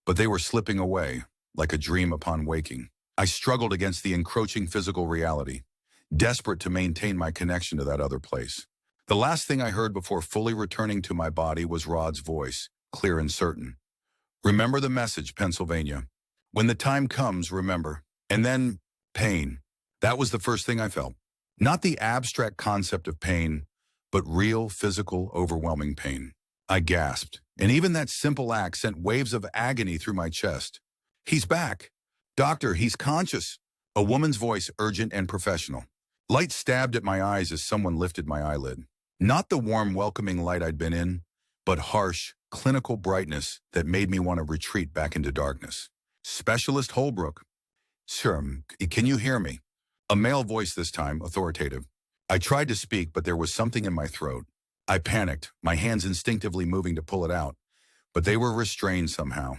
but they were slipping away, like a dream upon waking. I struggled against the encroaching physical reality, desperate to maintain my connection to that other place. The last thing I heard before fully returning to my body was Rod's voice, clear and certain. Remember the message, Pennsylvania. When the time comes, remember. And then, pain. That was the first thing I felt. Not the abstract concept of pain, but real, physical, overwhelming pain. I gasped, and even that simple act sent waves of agony through my chest. He's back. Doctor, he's conscious. A woman's voice, urgent and professional. Light stabbed at my eyes as someone lifted my eyelid. Not the warm, welcoming light I'd been in, but harsh, clinical brightness that made me want to retreat back into darkness. Specialist Holbrook. Sir, can you hear me? A male voice this time, authoritative. I tried to speak, but there was something in my throat. I panicked, my hands instinctively moving to pull it out, but they were restrained somehow.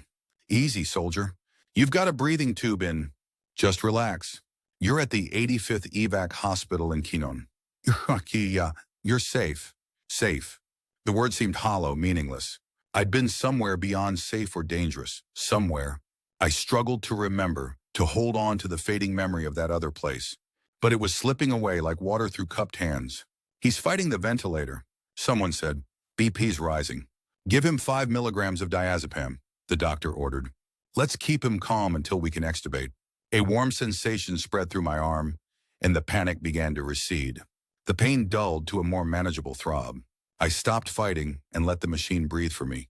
Easy, soldier. You've got a breathing tube in. Just relax. You're at the 85th Evac Hospital in Kinon. You're safe. Safe. The word seemed hollow, meaningless. I'd been somewhere beyond safe or dangerous. Somewhere. I struggled to remember, to hold on to the fading memory of that other place. But it was slipping away like water through cupped hands. He's fighting the ventilator, someone said. BP's rising. Give him 5 milligrams of diazepam, the doctor ordered. Let's keep him calm until we can extubate. A warm sensation spread through my arm, and the panic began to recede. The pain dulled to a more manageable throb. I stopped fighting and let the machine breathe for me,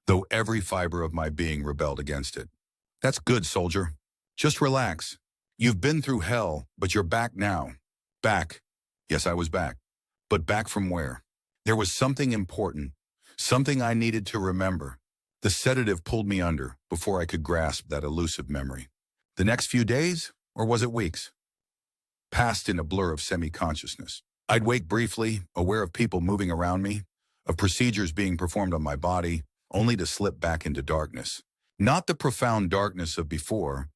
though every fiber of my being rebelled against it. That's good, soldier. Just relax. You've been through hell, but you're back now. Back. Yes, I was back. But back from where? There was something important, something I needed to remember. The sedative pulled me under before I could grasp that elusive memory. The next few days, or was it weeks? Passed in a blur of semi-consciousness. I'd wake briefly, aware of people moving around me, of procedures being performed on my body, only to slip back into darkness. Not the profound darkness of before,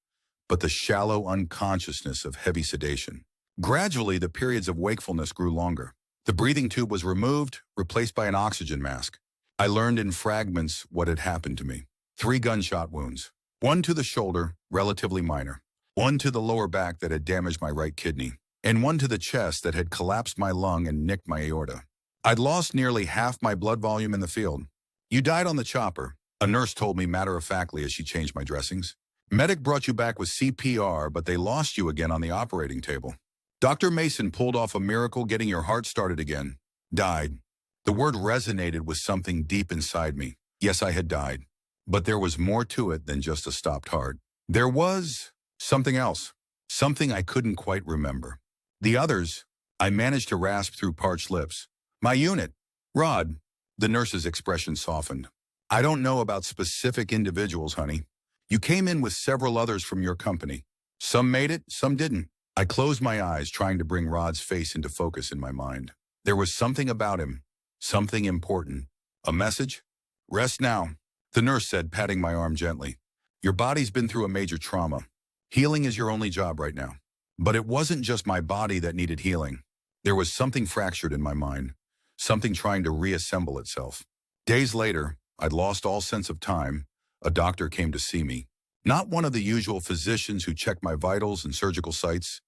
but the shallow unconsciousness of heavy sedation. Gradually, the periods of wakefulness grew longer. The breathing tube was removed, replaced by an oxygen mask. I learned in fragments what had happened to me. 3 gunshot wounds. 1 to the shoulder, relatively minor. 1 to the lower back that had damaged my right kidney. And 1 to the chest that had collapsed my lung and nicked my aorta. I'd lost nearly half my blood volume in the field. You died on the chopper, a nurse told me matter-of-factly as she changed my dressings. Medic brought you back with CPR, but they lost you again on the operating table. Dr. Mason pulled off a miracle getting your heart started again. Died. The word resonated with something deep inside me. Yes, I had died, but there was more to it than just a stopped heart. There was something else, something I couldn't quite remember. The others, I managed to rasp through parched lips. My unit, Rod. The nurse's expression softened. I don't know about specific individuals, honey. You came in with several others from your company. Some made it, some didn't. I closed my eyes, trying to bring Rod's face into focus in my mind. There was something about him, something important. A message? Rest now, the nurse said, patting my arm gently. Your body's been through a major trauma. Healing is your only job right now. But it wasn't just my body that needed healing. There was something fractured in my mind, something trying to reassemble itself. Days later, I'd lost all sense of time. A doctor came to see me. Not one of the usual physicians who check my vitals and surgical sites,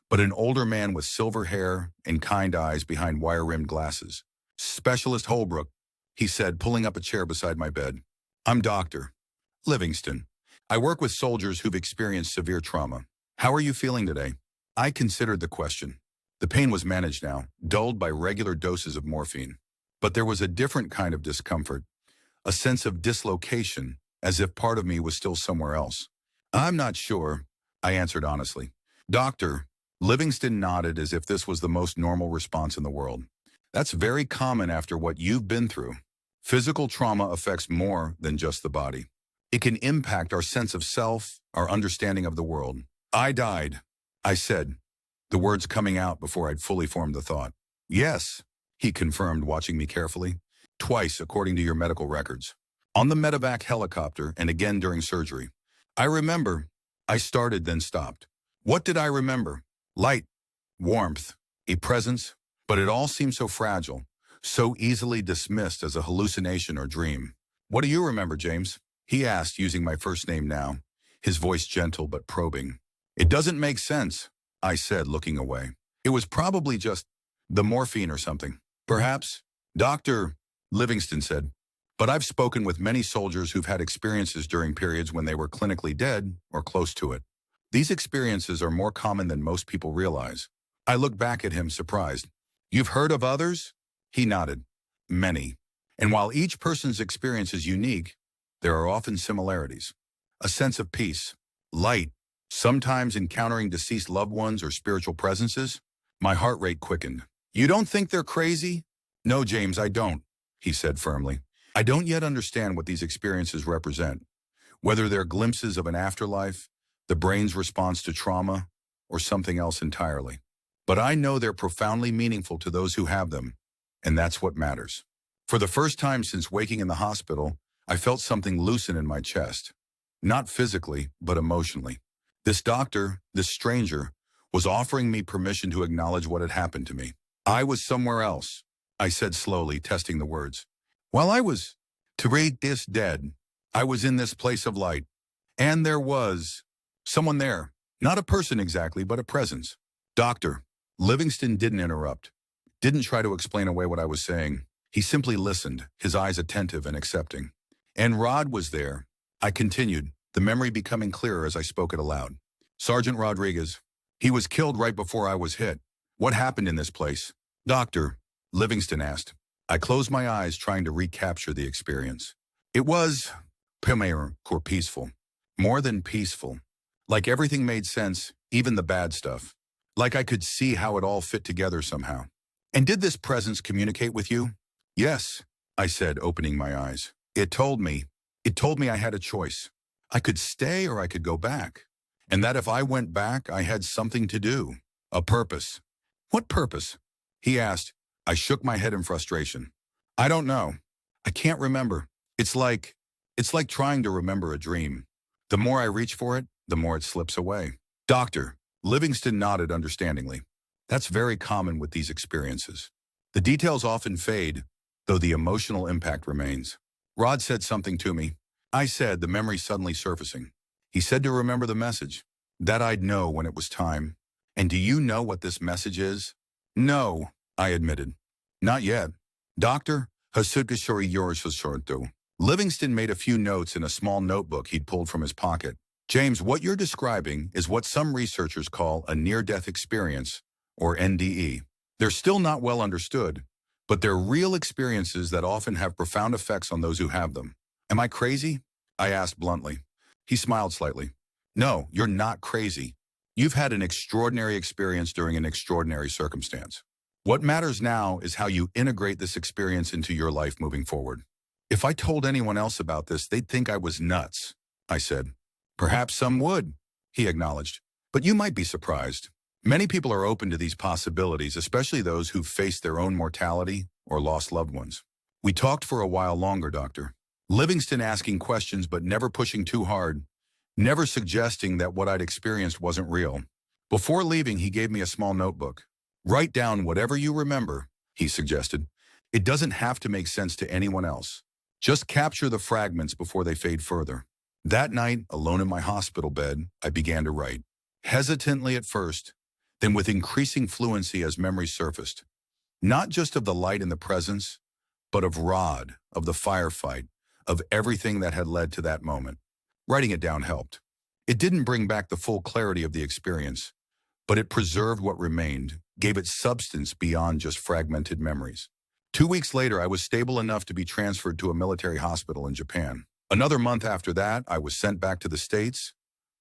but an older man with silver hair and kind eyes behind wire-rimmed glasses. Specialist Holbrook, he said, pulling up a chair beside my bed. I'm Dr. Livingston. I work with soldiers who've experienced severe trauma. How are you feeling today? I considered the question. The pain was managed now, dulled by regular doses of morphine. But there was a different kind of discomfort, a sense of dislocation, as if part of me was still somewhere else. I'm not sure, I answered honestly. Doctor, Livingston nodded as if this was the most normal response in the world. That's very common after what you've been through. Physical trauma affects more than just the body. It can impact our sense of self, our understanding of the world. I died, I said, the words coming out before I'd fully formed the thought. Yes, he confirmed, watching me carefully. Twice, according to your medical records. On the medevac helicopter and again during surgery. I remember. I started, then stopped. What did I remember? Light, warmth, a presence, but it all seemed so fragile, so easily dismissed as a hallucination or dream. What do you remember, James? He asked, using my first name now, his voice gentle but probing. It doesn't make sense, I said, looking away. It was probably just the morphine or something. Perhaps, Dr. Livingston said. But I've spoken with many soldiers who've had experiences during periods when they were clinically dead or close to it. These experiences are more common than most people realize. I looked back at him, surprised. You've heard of others? He nodded. Many. And while each person's experience is unique, there are often similarities. A sense of peace, light, sometimes encountering deceased loved ones or spiritual presences. My heart rate quickened. You don't think they're crazy? No, James, I don't, he said firmly. I don't yet understand what these experiences represent, whether they're glimpses of an afterlife, the brain's response to trauma, or something else entirely. But I know they're profoundly meaningful to those who have them, and that's what matters. For the first time since waking in the hospital, I felt something loosen in my chest. Not physically, but emotionally. This doctor, this stranger, was offering me permission to acknowledge what had happened to me. I was somewhere else, I said slowly, testing the words. While I was to read this dead, I was in this place of light. And there was someone there. Not a person exactly, but a presence. Doctor, Livingston didn't interrupt, didn't try to explain away what I was saying. He simply listened, his eyes attentive and accepting. And Rod was there. I continued, the memory becoming clearer as I spoke it aloud. Sergeant Rodriguez. He was killed right before I was hit. What happened in this place? Doctor, Livingston asked. I closed my eyes, trying to recapture the experience. It was peaceful. More than peaceful. Like everything made sense, even the bad stuff. Like I could see how it all fit together somehow. And did this presence communicate with you? Yes, I said, opening my eyes. It told me I had a choice. I could stay or I could go back. And that if I went back, I had something to do. A purpose. What purpose? He asked. I shook my head in frustration. I don't know. I can't remember. It's like trying to remember a dream. The more I reach for it, the more it slips away. Doctor, Livingston nodded understandingly. That's very common with these experiences. The details often fade, though the emotional impact remains. Rod said something to me. I said, the memory suddenly surfacing. He said to remember the message, that I'd know when it was time. And do you know what this message is? No, I admitted. Not yet. Doctor, Livingston made a few notes in a small notebook he'd pulled from his pocket. James, what you're describing is what some researchers call a near-death experience, or NDE. They're still not well understood, but they're real experiences that often have profound effects on those who have them. Am I crazy? I asked bluntly. He smiled slightly. No, you're not crazy. You've had an extraordinary experience during an extraordinary circumstance. What matters now is how you integrate this experience into your life moving forward. If I told anyone else about this, they'd think I was nuts, I said. Perhaps some would, he acknowledged. But you might be surprised. Many people are open to these possibilities, especially those who've faced their own mortality or lost loved ones. We talked for a while longer, Doctor. Livingston asking questions but never pushing too hard, never suggesting that what I'd experienced wasn't real. Before leaving, he gave me a small notebook. Write down whatever you remember, he suggested. It doesn't have to make sense to anyone else. Just capture the fragments before they fade further. That night, alone in my hospital bed, I began to write. Hesitantly at first, then with increasing fluency as memories surfaced. Not just of the light in the presence, but of Rod, of the firefight, of everything that had led to that moment. Writing it down helped. It didn't bring back the full clarity of the experience, but it preserved what remained, gave it substance beyond just fragmented memories. 2 weeks later, I was stable enough to be transferred to a military hospital in Japan. Another month after that, I was sent back to the States,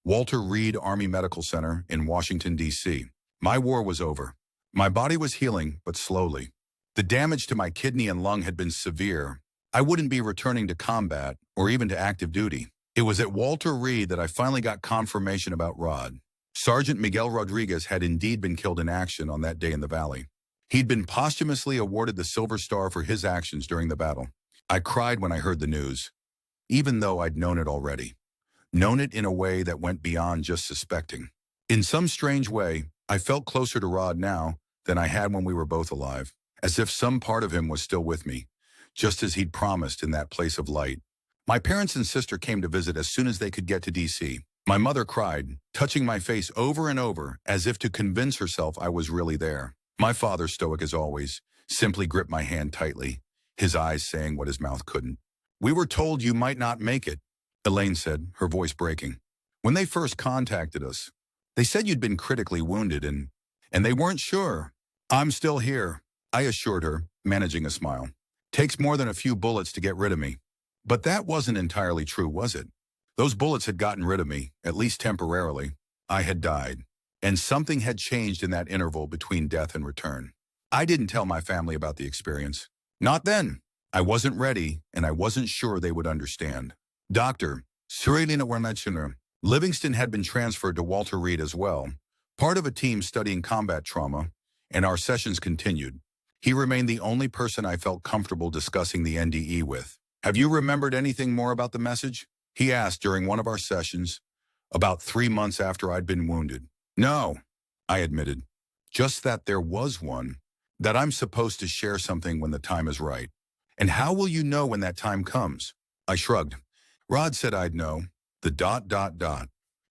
Walter Reed Army Medical Center in Washington, D.C. My war was over. My body was healing, but slowly. The damage to my kidney and lung had been severe. I wouldn't be returning to combat or even to active duty. It was at Walter Reed that I finally got confirmation about Rod. Sergeant Miguel Rodriguez had indeed been killed in action on that day in the valley. He'd been posthumously awarded the Silver Star for his actions during the battle. I cried when I heard the news, even though I'd known it already. Known it in a way that went beyond just suspecting. In some strange way, I felt closer to Rod now than I had when we were both alive, as if some part of him was still with me, just as he'd promised in that place of light. My parents and sister came to visit as soon as they could get to D.C. My mother cried, touching my face over and over as if to convince herself I was really there. My father, stoic as always, simply gripped my hand tightly, his eyes saying what his mouth couldn't. We were told you might not make it, Elaine said, her voice breaking. When they first contacted us, they said you'd been critically wounded and they weren't sure. I'm still here, I assured her, managing a smile. Takes more than a few bullets to get rid of me. But that wasn't entirely true, was it? Those bullets had gotten rid of me, at least temporarily. I had died, and something had changed in that interval between death and return. I didn't tell my family about the experience. Not then. I wasn't ready, and I wasn't sure they would understand. Dr. Cyrilina Wernachina, Livingston had been transferred to Walter Reed as well, part of a team studying combat trauma, and our sessions continued. He remained the only person I felt comfortable discussing the NDE with. Have you remembered anything more about the message? He asked during one of our sessions, about 3 months after I'd been wounded. No, I admitted. Just that there was one, that I'm supposed to share something when the time is right. And how will you know when that time comes? I shrugged. Rod said I'd know. The ...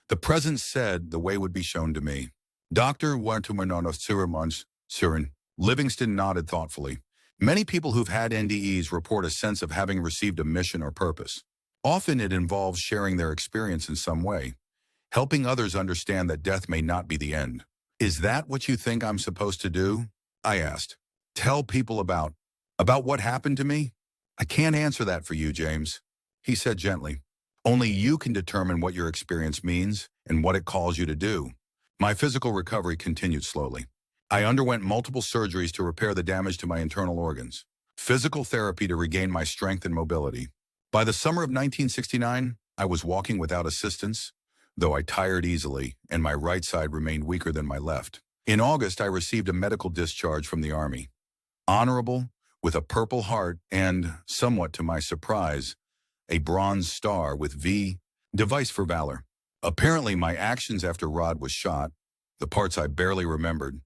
The present said the way would be shown to me. Dr. Wartumanov Sirimons, Sirin. Livingston nodded thoughtfully. Many people who've had NDEs report a sense of having received a mission or purpose. Often it involves sharing their experience in some way, helping others understand that death may not be the end. Is that what you think I'm supposed to do? I asked. Tell people about what happened to me? I can't answer that for you, James, he said gently. Only you can determine what your experience means and what it calls you to do. My physical recovery continued slowly. I underwent multiple surgeries to repair the damage to my internal organs, physical therapy to regain my strength and mobility. By the summer of 1969, I was walking without assistance, though I tired easily and my right side remained weaker than my left. In August, I received a medical discharge from the Army. Honorable, with a Purple Heart and, somewhat to my surprise, a Bronze Star with V, device for valor. Apparently, my actions after Rod was shot, the parts I barely remembered,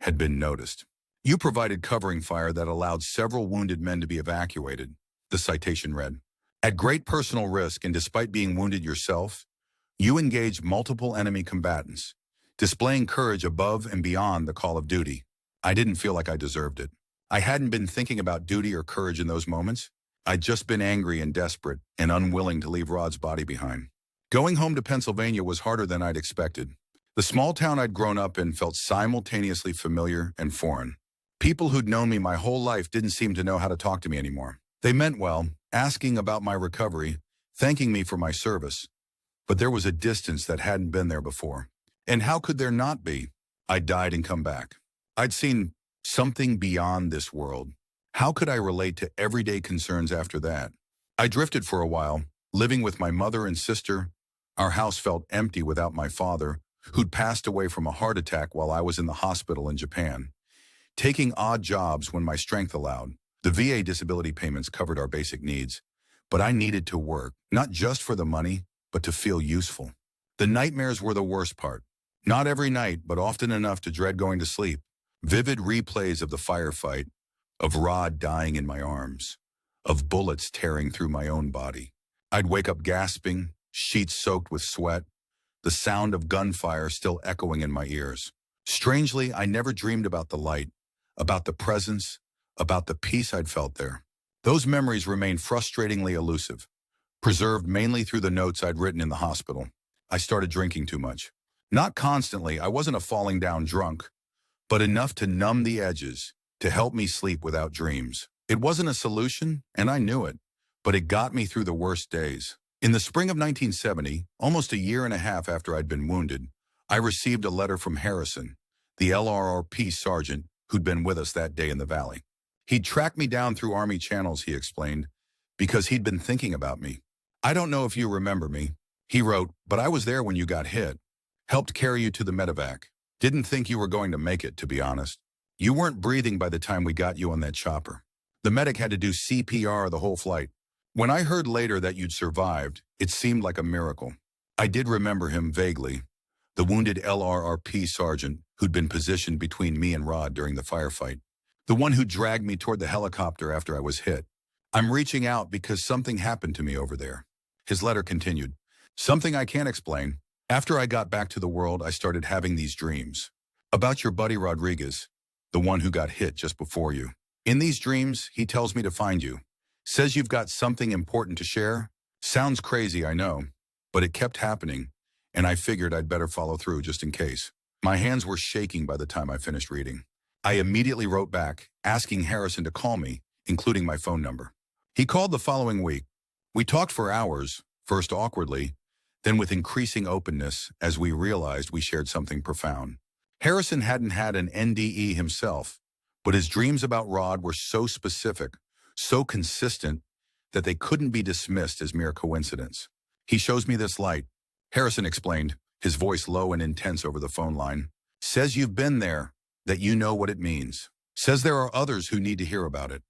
had been noticed. You provided covering fire that allowed several wounded men to be evacuated, the citation read. At great personal risk and despite being wounded yourself, you engaged multiple enemy combatants, displaying courage above and beyond the call of duty. I didn't feel like I deserved it. I hadn't been thinking about duty or courage in those moments. I'd just been angry and desperate and unwilling to leave Rod's body behind. Going home to Pennsylvania was harder than I'd expected. The small town I'd grown up in felt simultaneously familiar and foreign. People who'd known me my whole life didn't seem to know how to talk to me anymore. They meant well, asking about my recovery, thanking me for my service. But there was a distance that hadn't been there before. And how could there not be? I died and come back. I'd seen something beyond this world. How could I relate to everyday concerns after that? I drifted for a while, living with my mother and sister. Our house felt empty without my father, who'd passed away from a heart attack while I was in the hospital in Japan. Taking odd jobs when my strength allowed. The VA disability payments covered our basic needs, but I needed to work, not just for the money, but to feel useful. The nightmares were the worst part. Not every night, but often enough to dread going to sleep. Vivid replays of the firefight, of Rod dying in my arms, of bullets tearing through my own body. I'd wake up gasping, sheets soaked with sweat, the sound of gunfire still echoing in my ears. Strangely, I never dreamed about the light, about the presence, about the peace I'd felt there. Those memories remain frustratingly elusive, preserved mainly through the notes I'd written in the hospital. I started drinking too much. Not constantly, I wasn't a falling down drunk, but enough to numb the edges, to help me sleep without dreams. It wasn't a solution, and I knew it, but it got me through the worst days. In the spring of 1970, almost a year and a half after I'd been wounded, I received a letter from Harrison, the LRRP sergeant who'd been with us that day in the valley. He'd tracked me down through Army channels, he explained, because he'd been thinking about me. I don't know if you remember me, he wrote, but I was there when you got hit. Helped carry you to the medevac. Didn't think you were going to make it, to be honest. You weren't breathing by the time we got you on that chopper. The medic had to do CPR the whole flight. When I heard later that you'd survived, it seemed like a miracle. I did remember him vaguely, the wounded LRRP sergeant who'd been positioned between me and Rod during the firefight, the one who dragged me toward the helicopter after I was hit. I'm reaching out because something happened to me over there. His letter continued. Something I can't explain. After I got back to the world, I started having these dreams. About your buddy Rodriguez, the one who got hit just before you. In these dreams, he tells me to find you. Says you've got something important to share. Sounds crazy, I know, but it kept happening, and I figured I'd better follow through just in case. My hands were shaking by the time I finished reading. I immediately wrote back, asking Harrison to call me, including my phone number. He called the following week. We talked for hours, first awkwardly, then with increasing openness as we realized we shared something profound. Harrison hadn't had an NDE himself, but his dreams about Rod were so specific, so consistent, that they couldn't be dismissed as mere coincidence. He shows me this light, Harrison explained, his voice low and intense over the phone line. Says you've been there, that you know what it means. Says there are others who need to hear about it.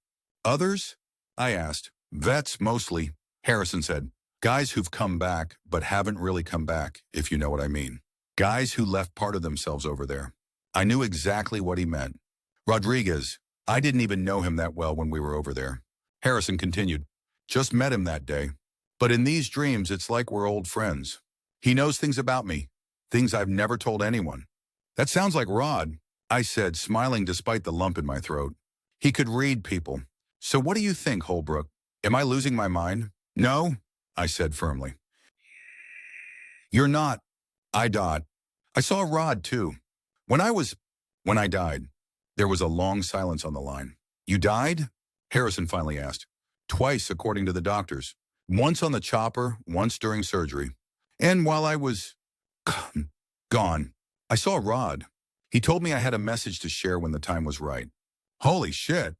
Others? I asked. Vets, mostly, Harrison said. Guys who've come back, but haven't really come back, if you know what I mean. Guys who left part of themselves over there. I knew exactly what he meant. Rodriguez, I didn't even know him that well when we were over there. Harrison continued. Just met him that day. But in these dreams, it's like we're old friends. He knows things about me, things I've never told anyone. That sounds like Rod, I said, smiling despite the lump in my throat. He could read people. So what do you think, Holbrook? Am I losing my mind? No, I said firmly. You're not. I died. I saw Rod, too. When I died, there was a long silence on the line. You died? Harrison finally asked. Twice, according to the doctors. Once on the chopper, once during surgery. And while I was gone, I saw Rod. He told me I had a message to share when the time was right. Holy shit,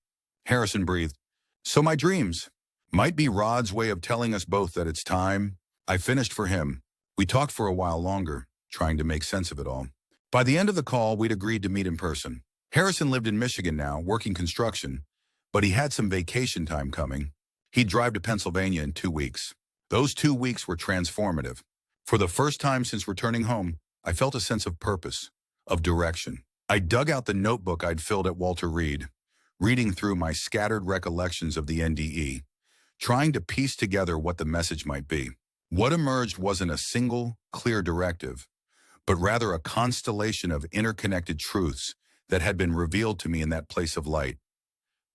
Harrison breathed. So my dreams might be Rod's way of telling us both that it's time. I finished for him. We talked for a while longer, trying to make sense of it all. By the end of the call, we'd agreed to meet in person. Harrison lived in Michigan now, working construction, but he had some vacation time coming. He'd drive to Pennsylvania in 2 weeks. Those 2 weeks were transformative. For the first time since returning home, I felt a sense of purpose, of direction. I dug out the notebook I'd filled at Walter Reed, reading through my scattered recollections of the NDE, trying to piece together what the message might be. What emerged wasn't a single, clear directive, but rather a constellation of interconnected truths that had been revealed to me in that place of light.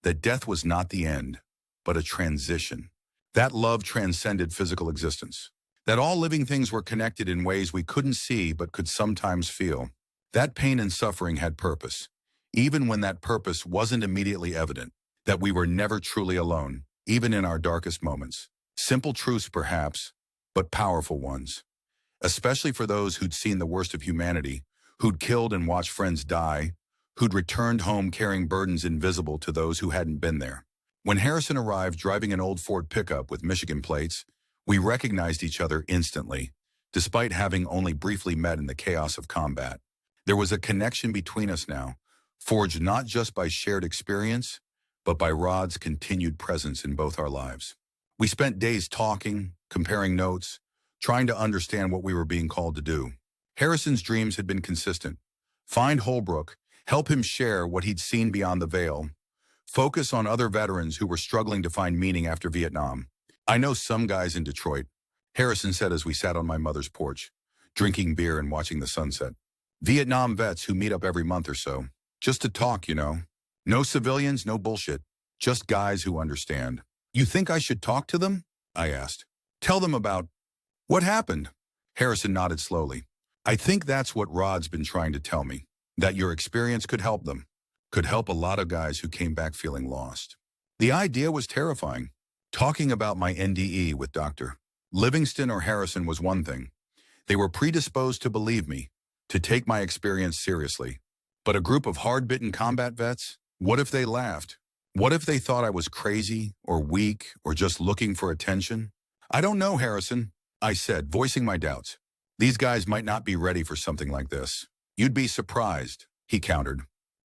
That death was not the end, but a transition. That love transcended physical existence. That all living things were connected in ways we couldn't see but could sometimes feel. That pain and suffering had purpose. even when that purpose wasn't immediately evident, that we were never truly alone, even in our darkest moments. Simple truths, perhaps, but powerful ones, especially for those who'd seen the worst of humanity, who'd killed and watched friends die, who'd returned home carrying burdens invisible to those who hadn't been there. When Harrison arrived driving an old Ford pickup with Michigan plates, we recognized each other instantly, despite having only briefly met in the chaos of combat. There was a connection between us now, forged not just by shared experience, but by Rod's continued presence in both our lives. We spent days talking, comparing notes, trying to understand what we were being called to do. Harrison's dreams had been consistent. Find Holbrook, help him share what he'd seen beyond the veil, focus on other veterans who were struggling to find meaning after Vietnam. I know some guys in Detroit, Harrison said as we sat on my mother's porch, drinking beer and watching the sunset. Vietnam vets who meet up every month or so, just to talk, you know. No civilians, no bullshit, just guys who understand. You think I should talk to them? I asked. Tell them about what happened? Harrison nodded slowly. I think that's what Rod's been trying to tell me, that your experience could help them, could help a lot of guys who came back feeling lost. The idea was terrifying. Talking about my NDE with Dr. Livingston or Harrison was one thing. They were predisposed to believe me, to take my experience seriously. But a group of hard-bitten combat vets? What if they laughed? What if they thought I was crazy or weak or just looking for attention? I don't know, Harrison, I said, voicing my doubts. These guys might not be ready for something like this. You'd be surprised, he countered.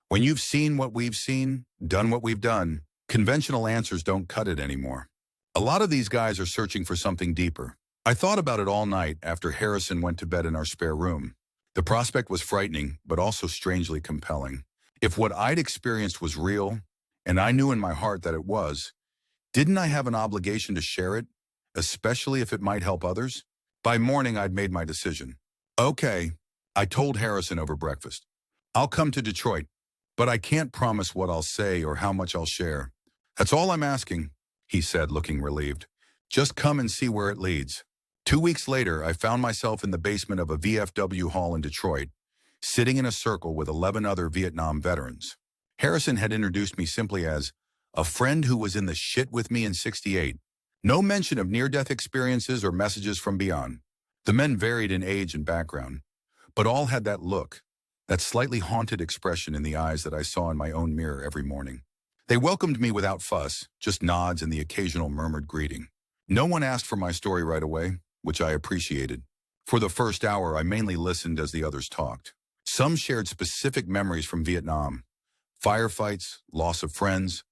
When you've seen what we've seen, done what we've done, conventional answers don't cut it anymore. A lot of these guys are searching for something deeper. I thought about it all night after Harrison went to bed in our spare room. The prospect was frightening, but also strangely compelling. If what I'd experienced was real, and I knew in my heart that it was, didn't I have an obligation to share it, especially if it might help others? By morning, I'd made my decision. Okay, I told Harrison over breakfast. I'll come to Detroit, but I can't promise what I'll say or how much I'll share. That's all I'm asking, he said, looking relieved. Just come and see where it leads. 2 weeks later, I found myself in the basement of a VFW hall in Detroit, sitting in a circle with 11 other Vietnam veterans. Harrison had introduced me simply as a friend who was in the shit with me in '68. No mention of near-death experiences or messages from beyond. The men varied in age and background, but all had that look, that slightly haunted expression in the eyes that I saw in my own mirror every morning. They welcomed me without fuss, just nods and the occasional murmured greeting. No one asked for my story right away, which I appreciated. For the first hour, I mainly listened as the others talked. Some shared specific memories from Vietnam, firefights, loss of friends,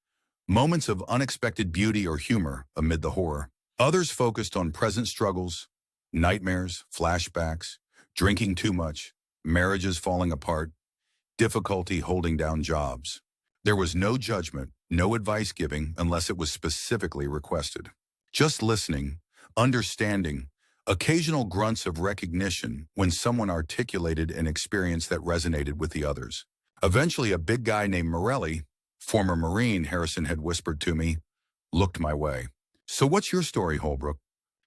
moments of unexpected beauty or humor amid the horror. Others focused on present struggles, nightmares, flashbacks, drinking too much, marriages falling apart, difficulty holding down jobs. There was no judgment, no advice giving unless it was specifically requested. Just listening, understanding, occasional grunts of recognition when someone articulated an experience that resonated with the others. Eventually, a big guy named Morelli, former Marine Harrison had whispered to me, looked my way. So what's your story, Holbrook?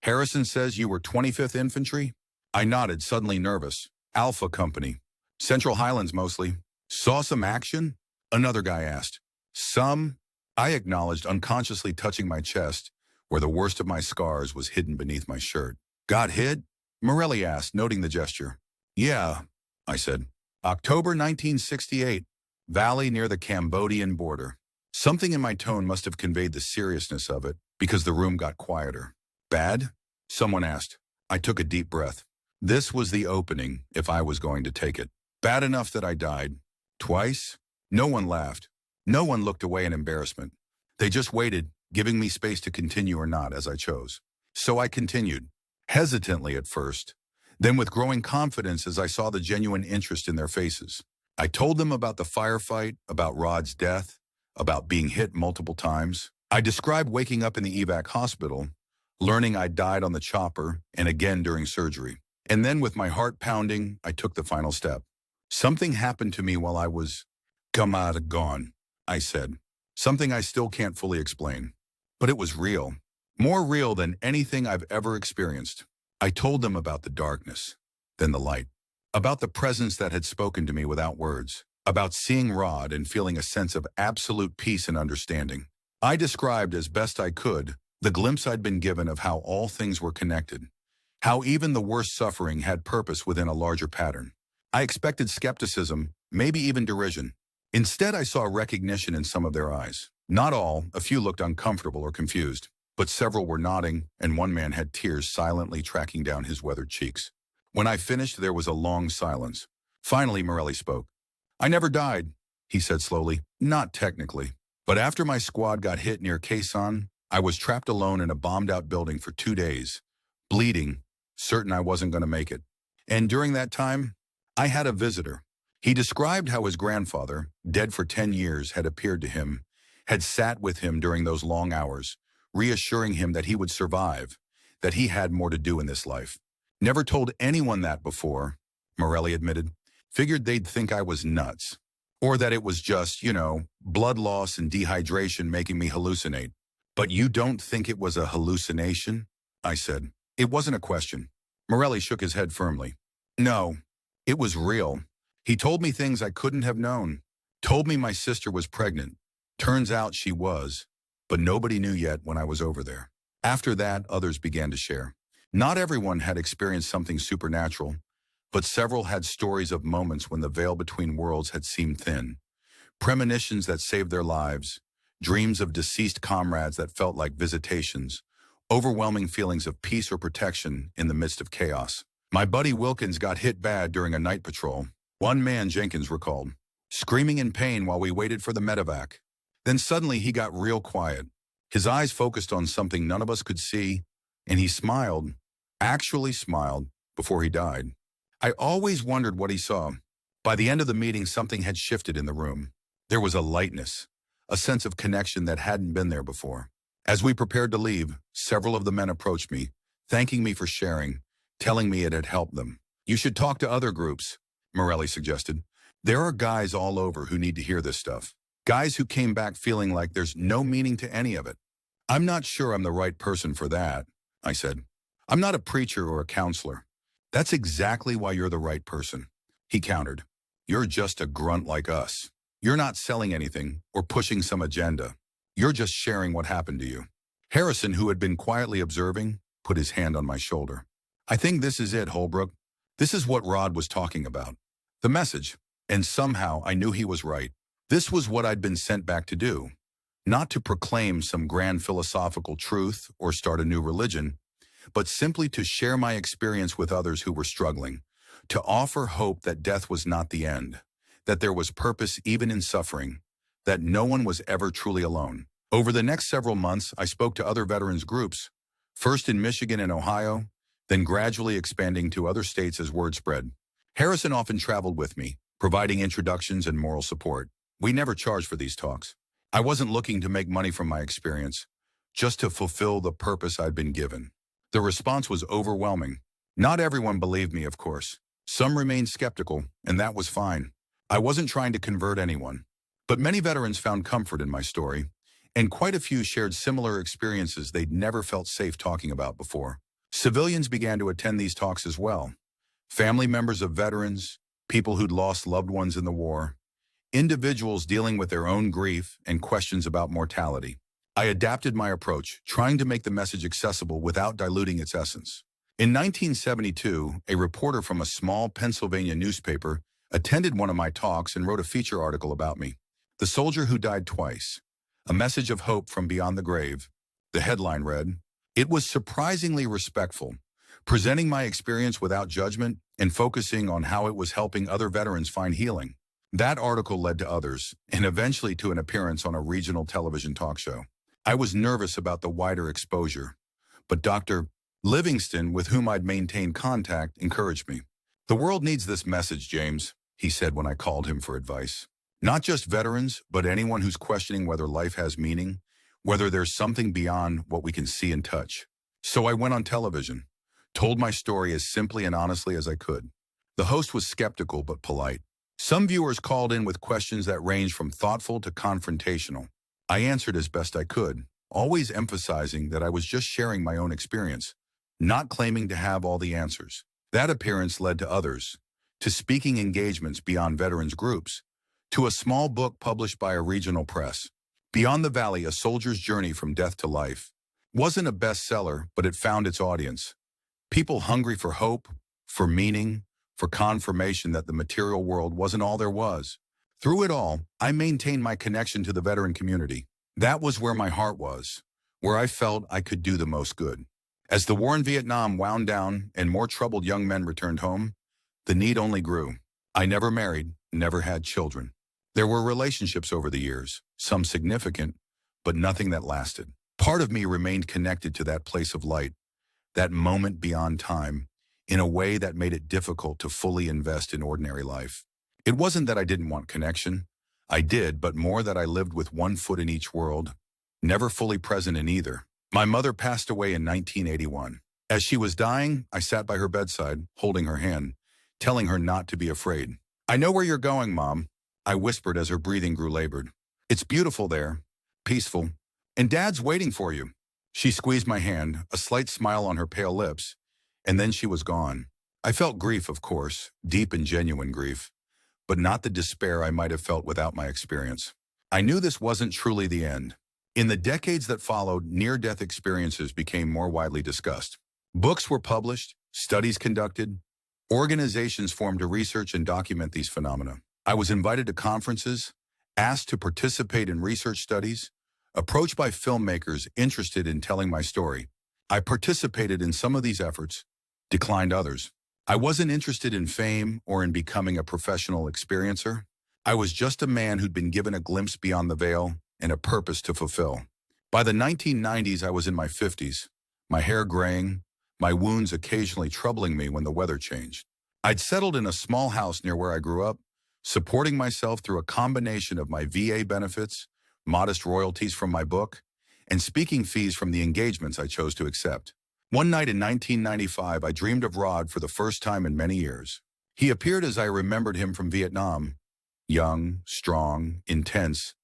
Harrison says you were 25th Infantry? I nodded, suddenly nervous. Alpha Company. Central Highlands mostly. Saw some action? Another guy asked. Some? I acknowledged, unconsciously touching my chest, where the worst of my scars was hidden beneath my shirt. Got hit? Morelli asked, noting the gesture. Yeah, I said. October 1968. Valley near the Cambodian border. Something in my tone must have conveyed the seriousness of it, because the room got quieter. Bad? Someone asked. I took a deep breath. This was the opening, if I was going to take it. Bad enough that I died. Twice? No one laughed. No one looked away in embarrassment. They just waited, giving me space to continue or not as I chose. So I continued, hesitantly at first, then with growing confidence as I saw the genuine interest in their faces. I told them about the firefight, about Rod's death, about being hit multiple times. I described waking up in the evac hospital, learning I'd died on the chopper and again during surgery. And then with my heart pounding, I took the final step. Something happened to me while I was gone, I said. Something I still can't fully explain. But it was real. More real than anything I've ever experienced. I told them about the darkness, then the light. About the presence that had spoken to me without words. about seeing Rod and feeling a sense of absolute peace and understanding. I described as best I could the glimpse I'd been given of how all things were connected, how even the worst suffering had purpose within a larger pattern. I expected skepticism, maybe even derision. Instead, I saw recognition in some of their eyes. Not all, a few looked uncomfortable or confused, but several were nodding, and one man had tears silently tracking down his weathered cheeks. When I finished, there was a long silence. Finally, Morelli spoke. "I never died," he said slowly. "Not technically. But after my squad got hit near Quezon, I was trapped alone in a bombed-out building for 2 days, bleeding, certain I wasn't going to make it. And during that time, I had a visitor. He described how his grandfather, dead for 10 years, had appeared to him, had sat with him during those long hours, reassuring him that he would survive, that he had more to do in this life. Never told anyone that before," Morelli admitted. "Figured they'd think I was nuts. Or that it was just, blood loss and dehydration making me hallucinate." "But you don't think it was a hallucination?" I said. It wasn't a question. Morelli shook his head firmly. "No, it was real. He told me things I couldn't have known. Told me my sister was pregnant. Turns out she was, but nobody knew yet when I was over there." After that, others began to share. Not everyone had experienced something supernatural, but several had stories of moments when the veil between worlds had seemed thin. Premonitions that saved their lives, dreams of deceased comrades that felt like visitations, overwhelming feelings of peace or protection in the midst of chaos. "My buddy Wilkins got hit bad during a night patrol," one man, Jenkins, recalled, "screaming in pain while we waited for the medevac. Then suddenly he got real quiet. His eyes focused on something none of us could see, and he smiled, actually smiled, before he died. I always wondered what he saw. By the end of the meeting, something had shifted in the room. There was a lightness, a sense of connection that hadn't been there before. As we prepared to leave, several of the men approached me, thanking me for sharing, telling me it had helped them. "You should talk to other groups," Morelli suggested. "There are guys all over who need to hear this stuff. Guys who came back feeling like there's no meaning to any of it." "I'm not sure I'm the right person for that," I said. "I'm not a preacher or a counselor." "That's exactly why you're the right person," he countered. "You're just a grunt like us. You're not selling anything or pushing some agenda. You're just sharing what happened to you." Harrison, who had been quietly observing, put his hand on my shoulder. "I think this is it, Holbrook. This is what Rod was talking about. The message." And somehow I knew he was right. This was what I'd been sent back to do. Not to proclaim some grand philosophical truth or start a new religion, but simply to share my experience with others who were struggling, to offer hope that death was not the end, that there was purpose even in suffering, that no one was ever truly alone. Over the next several months, I spoke to other veterans groups, first in Michigan and Ohio, then gradually expanding to other states as word spread. Harrison often traveled with me, providing introductions and moral support. We never charged for these talks. I wasn't looking to make money from my experience, just to fulfill the purpose I'd been given. The response was overwhelming. Not everyone believed me, of course. Some remained skeptical, and that was fine. I wasn't trying to convert anyone. But many veterans found comfort in my story, and quite a few shared similar experiences they'd never felt safe talking about before. Civilians began to attend these talks as well. Family members of veterans, people who'd lost loved ones in the war, individuals dealing with their own grief and questions about mortality. I adapted my approach, trying to make the message accessible without diluting its essence. In 1972, a reporter from a small Pennsylvania newspaper attended one of my talks and wrote a feature article about me. "The Soldier Who Died Twice, A Message of Hope from Beyond the Grave." The headline read. It was surprisingly respectful, presenting my experience without judgment and focusing on how it was helping other veterans find healing. That article led to others, and eventually to an appearance on a regional television talk show. I was nervous about the wider exposure, but Dr. Livingston, with whom I'd maintained contact, encouraged me. "The world needs this message, James," he said when I called him for advice. "Not just veterans, but anyone who's questioning whether life has meaning, whether there's something beyond what we can see and touch." So I went on television, told my story as simply and honestly as I could. The host was skeptical but polite. Some viewers called in with questions that ranged from thoughtful to confrontational. I answered as best I could, always emphasizing that I was just sharing my own experience, not claiming to have all the answers. That appearance led to others, to speaking engagements beyond veterans groups, to a small book published by a regional press. Beyond the Valley, A Soldier's Journey from Death to Life wasn't a bestseller, but it found its audience. People hungry for hope, for meaning, for confirmation that the material world wasn't all there was. Through it all, I maintained my connection to the veteran community. That was where my heart was, where I felt I could do the most good. As the war in Vietnam wound down and more troubled young men returned home, the need only grew. I never married, never had children. There were relationships over the years, some significant, but nothing that lasted. Part of me remained connected to that place of light, that moment beyond time, in a way that made it difficult to fully invest in ordinary life. It wasn't that I didn't want connection. I did, but more that I lived with one foot in each world, never fully present in either. My mother passed away in 1981. As she was dying, I sat by her bedside, holding her hand, telling her not to be afraid. "I know where you're going, Mom," I whispered as her breathing grew labored. "It's beautiful there, peaceful, and Dad's waiting for you." She squeezed my hand, a slight smile on her pale lips, and then she was gone. I felt grief, of course, deep and genuine grief, but not the despair I might have felt without my experience. I knew this wasn't truly the end. In the decades that followed, near-death experiences became more widely discussed. Books were published, studies conducted, organizations formed to research and document these phenomena. I was invited to conferences, asked to participate in research studies, approached by filmmakers interested in telling my story. I participated in some of these efforts, declined others. I wasn't interested in fame or in becoming a professional experiencer. I was just a man who'd been given a glimpse beyond the veil and a purpose to fulfill. By the 1990s, I was in my 50s, my hair graying, my wounds occasionally troubling me when the weather changed. I'd settled in a small house near where I grew up, supporting myself through a combination of my VA benefits, modest royalties from my book, and speaking fees from the engagements I chose to accept. One night in 1995, I dreamed of Rod for the first time in many years. He appeared as I remembered him from Vietnam, young, strong, intense,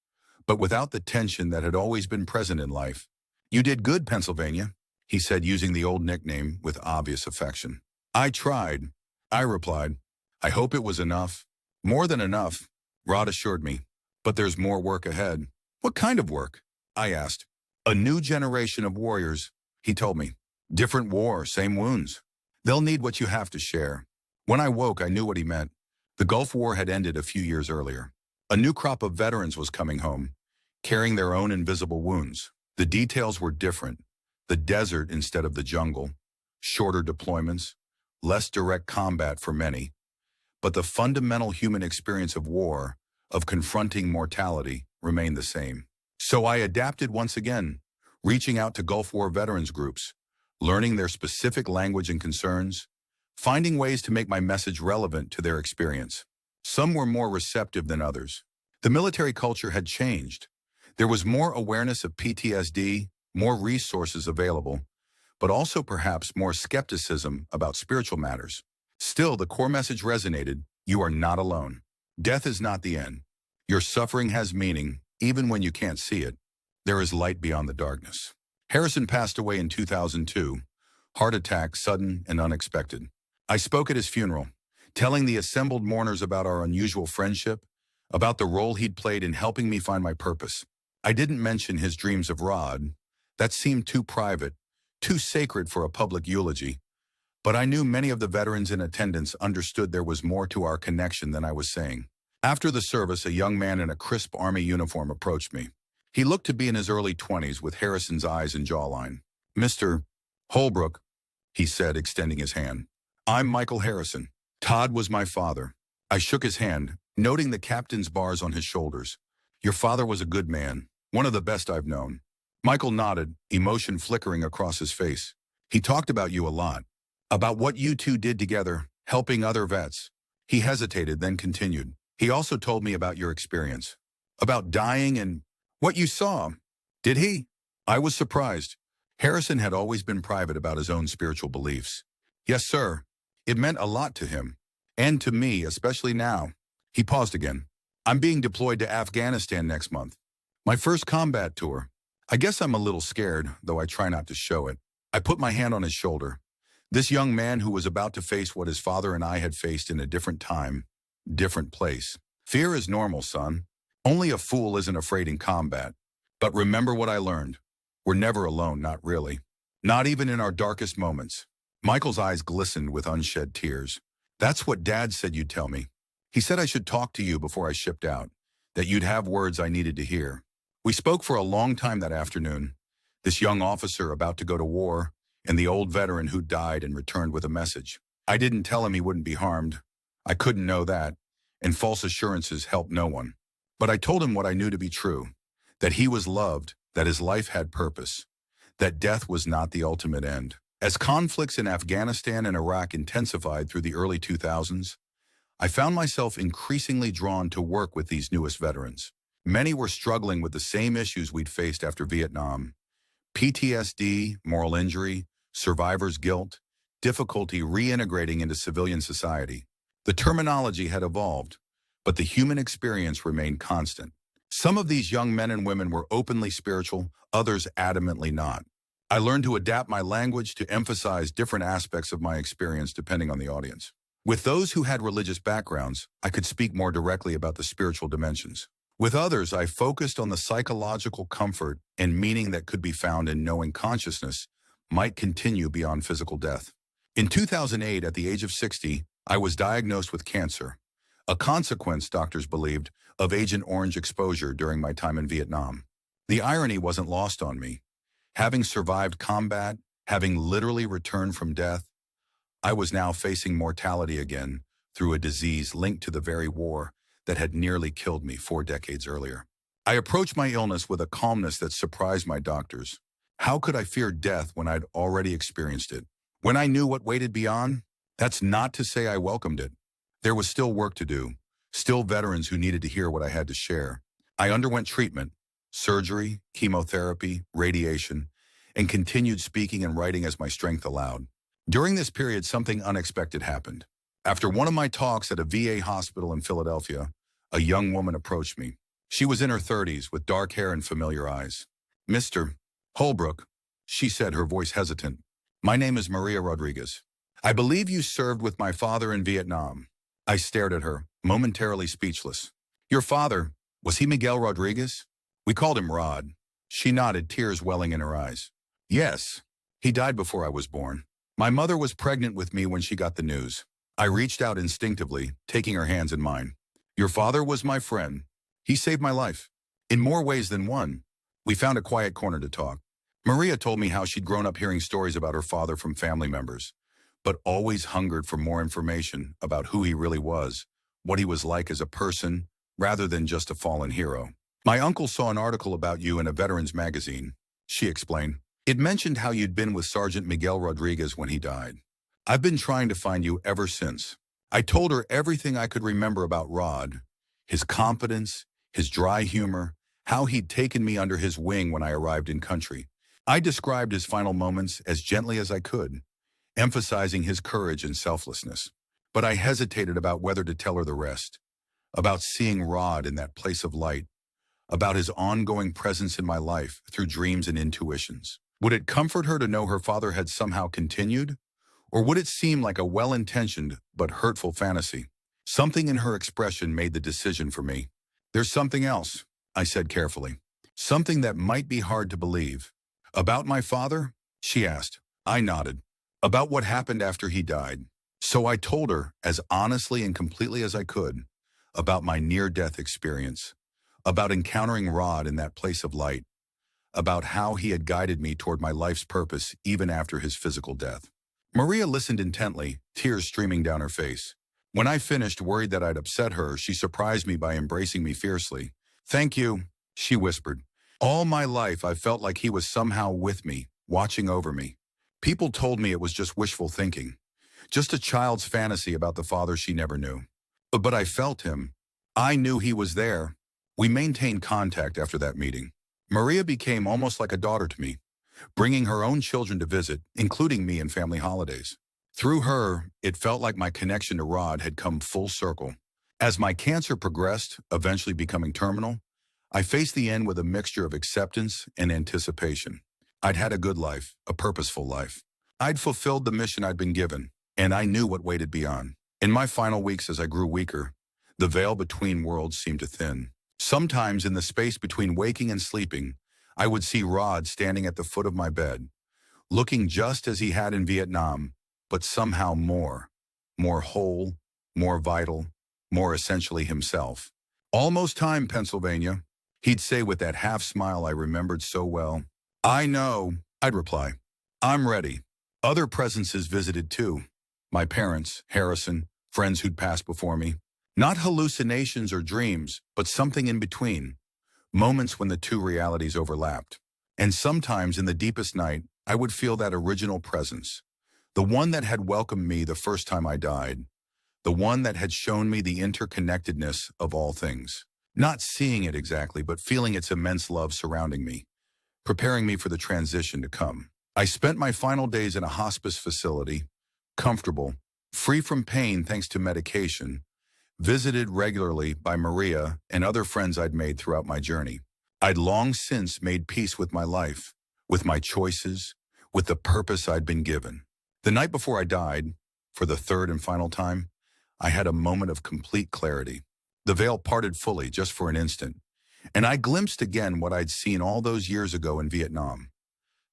but without the tension that had always been present in life. "You did good, Pennsylvania," he said, using the old nickname with obvious affection. "I tried," I replied. "I hope it was enough." "More than enough," Rod assured me, "but there's more work ahead." "What kind of work?" I asked. "A new generation of warriors," he told me. "Different war, same wounds. They'll need what you have to share." When I woke, I knew what he meant. The Gulf War had ended a few years earlier. A new crop of veterans was coming home, carrying their own invisible wounds. The details were different. The desert instead of the jungle, shorter deployments, less direct combat for many. But the fundamental human experience of war, of confronting mortality, remained the same. So I adapted once again, reaching out to Gulf War veterans groups, learning their specific language and concerns, finding ways to make my message relevant to their experience. Some were more receptive than others. The military culture had changed. There was more awareness of PTSD, more resources available, but also perhaps more skepticism about spiritual matters. Still, the core message resonated: you are not alone. Death is not the end. Your suffering has meaning, even when you can't see it. There is light beyond the darkness. Harrison passed away in 2002, heart attack, sudden and unexpected. I spoke at his funeral, telling the assembled mourners about our unusual friendship, about the role he'd played in helping me find my purpose. I didn't mention his dreams of Rod. That seemed too private, too sacred for a public eulogy. But I knew many of the veterans in attendance understood there was more to our connection than I was saying. After the service, a young man in a crisp Army uniform approached me. He looked to be in his early 20s with Harrison's eyes and jawline. "Mr. Holbrook," he said, extending his hand. "I'm Michael Harrison. Todd was my father." I shook his hand, noting the captain's bars on his shoulders. "Your father was a good man, one of the best I've known." Michael nodded, emotion flickering across his face. "He talked about you a lot, about what you two did together, helping other vets." He hesitated, then continued. "He also told me about your experience, about dying and what you saw." "Did he?" I was surprised. Harrison had always been private about his own spiritual beliefs. "Yes, sir. It meant a lot to him. And to me, especially now." He paused again. "I'm being deployed to Afghanistan next month. My first combat tour. I guess I'm a little scared, though I try not to show it." I put my hand on his shoulder. This young man who was about to face what his father and I had faced in a different time, different place, Fear is normal, son. Only a fool isn't afraid in combat. But remember what I learned. We're never alone, not really. Not even in our darkest moments. Michael's eyes glistened with unshed tears. That's what Dad said you'd tell me. He said I should talk to you before I shipped out, that you'd have words I needed to hear. We spoke for a long time that afternoon. This young officer about to go to war, and the old veteran who died and returned with a message. I didn't tell him he wouldn't be harmed. I couldn't know that, and false assurances helped no one. But I told him what I knew to be true, that he was loved, that his life had purpose, that death was not the ultimate end. As conflicts in Afghanistan and Iraq intensified through the early 2000s, I found myself increasingly drawn to work with these newest veterans. Many were struggling with the same issues we'd faced after Vietnam: PTSD, moral injury, survivor's guilt, difficulty reintegrating into civilian society. The terminology had evolved, but the human experience remained constant. Some of these young men and women were openly spiritual, others adamantly not. I learned to adapt my language to emphasize different aspects of my experience depending on the audience. With those who had religious backgrounds, I could speak more directly about the spiritual dimensions. With others, I focused on the psychological comfort and meaning that could be found in knowing consciousness might continue beyond physical death. In 2008, at the age of 60, I was diagnosed with cancer, a consequence, doctors believed, of Agent Orange exposure during my time in Vietnam. The irony wasn't lost on me. Having survived combat, having literally returned from death, I was now facing mortality again through a disease linked to the very war that had nearly killed me 4 decades earlier. I approached my illness with a calmness that surprised my doctors. How could I fear death when I'd already experienced it? When I knew what waited beyond? That's not to say I welcomed it. There was still work to do, still veterans who needed to hear what I had to share. I underwent treatment, surgery, chemotherapy, radiation, and continued speaking and writing as my strength allowed. During this period, something unexpected happened. After one of my talks at a VA hospital in Philadelphia, a young woman approached me. She was in her 30s with dark hair and familiar eyes. "Mr. Holbrook," she said, her voice hesitant. "My name is Maria Rodriguez. I believe you served with my father in Vietnam." I stared at her, momentarily speechless. "Your father, was he Miguel Rodriguez?" "We called him Rod." She nodded, tears welling in her eyes. "Yes, he died before I was born. My mother was pregnant with me when she got the news." I reached out instinctively, taking her hands in mine. "Your father was my friend. He saved my life. In more ways than one." We found a quiet corner to talk. Maria told me how she'd grown up hearing stories about her father from family members, but always hungered for more information about who he really was, what he was like as a person, rather than just a fallen hero. "My uncle saw an article about you in a veterans magazine," she explained. "It mentioned how you'd been with Sergeant Miguel Rodriguez when he died. I've been trying to find you ever since." I told her everything I could remember about Rod, his competence, his dry humor, how he'd taken me under his wing when I arrived in country. I described his final moments as gently as I could, emphasizing his courage and selflessness. But I hesitated about whether to tell her the rest, about seeing Rod in that place of light, about his ongoing presence in my life through dreams and intuitions. Would it comfort her to know her father had somehow continued? Or would it seem like a well-intentioned but hurtful fantasy? Something in her expression made the decision for me. "There's something else," I said carefully. "Something that might be hard to believe." "About my father?" she asked. I nodded. "About what happened after he died." So I told her, as honestly and completely as I could, about my near-death experience, about encountering Rod in that place of light, about how he had guided me toward my life's purpose even after his physical death. Maria listened intently, tears streaming down her face. When I finished, worried that I'd upset her, she surprised me by embracing me fiercely. "Thank you," she whispered. "All my life I felt like he was somehow with me, watching over me. People told me it was just wishful thinking, just a child's fantasy about the father she never knew. But I felt him. I knew he was there." We maintained contact after that meeting. Maria became almost like a daughter to me, bringing her own children to visit, including me in family holidays. Through her, it felt like my connection to Rod had come full circle. As my cancer progressed, eventually becoming terminal, I faced the end with a mixture of acceptance and anticipation. I'd had a good life, a purposeful life. I'd fulfilled the mission I'd been given, and I knew what waited beyond. In my final weeks as I grew weaker, The veil between worlds seemed to thin. Sometimes in the space between waking and sleeping, I would see Rod standing at the foot of my bed, looking just as he had in Vietnam, but somehow more whole, more vital, more essentially himself. Almost time, Pennsylvania, he'd say with that half smile I remembered so well. I know, I'd reply. I'm ready. Other presences visited too. My parents, Harrison, friends who'd passed before me. Not hallucinations or dreams, but something in between. Moments when the two realities overlapped. And sometimes in the deepest night, I would feel that original presence. The one that had welcomed me the first time I died. The one that had shown me the interconnectedness of all things. Not seeing it exactly, but feeling its immense love surrounding me, preparing me for the transition to come. I spent my final days in a hospice facility, comfortable, free from pain thanks to medication, visited regularly by Maria and other friends I'd made throughout my journey. I'd long since made peace with my life, with my choices, with the purpose I'd been given. The night before I died, for the third and final time, I had a moment of complete clarity. The veil parted fully just for an instant, and I glimpsed again what I'd seen all those years ago in Vietnam.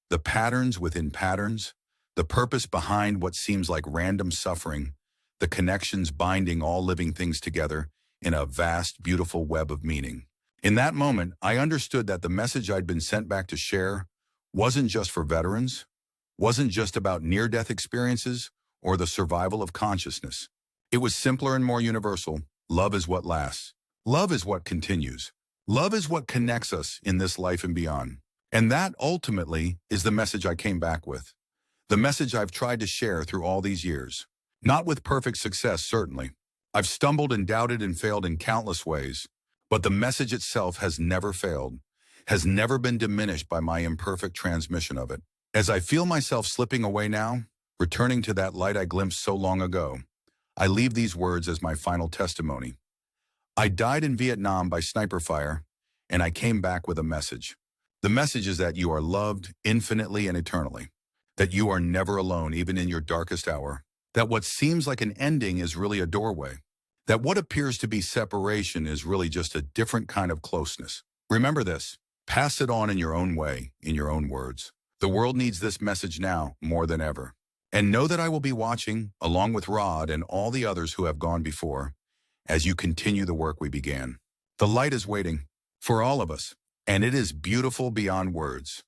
The patterns within patterns, the purpose behind what seems like random suffering, the connections binding all living things together in a vast, beautiful web of meaning. In that moment, I understood that the message I'd been sent back to share wasn't just for veterans, wasn't just about near-death experiences or the survival of consciousness. It was simpler and more universal. Love is what lasts. Love is what continues. Love is what connects us in this life and beyond. And that, ultimately, is the message I came back with. The message I've tried to share through all these years. Not with perfect success, certainly. I've stumbled and doubted and failed in countless ways. But the message itself has never failed, has never been diminished by my imperfect transmission of it. As I feel myself slipping away now, returning to that light I glimpsed so long ago, I leave these words as my final testimony. I died in Vietnam by sniper fire, and I came back with a message. The message is that you are loved infinitely and eternally, that you are never alone even in your darkest hour, that what seems like an ending is really a doorway, that what appears to be separation is really just a different kind of closeness. Remember this. Pass it on in your own way, in your own words. The world needs this message now more than ever. And know that I will be watching, along with Rod and all the others who have gone before, as you continue the work we began. The light is waiting for all of us, and it is beautiful beyond words.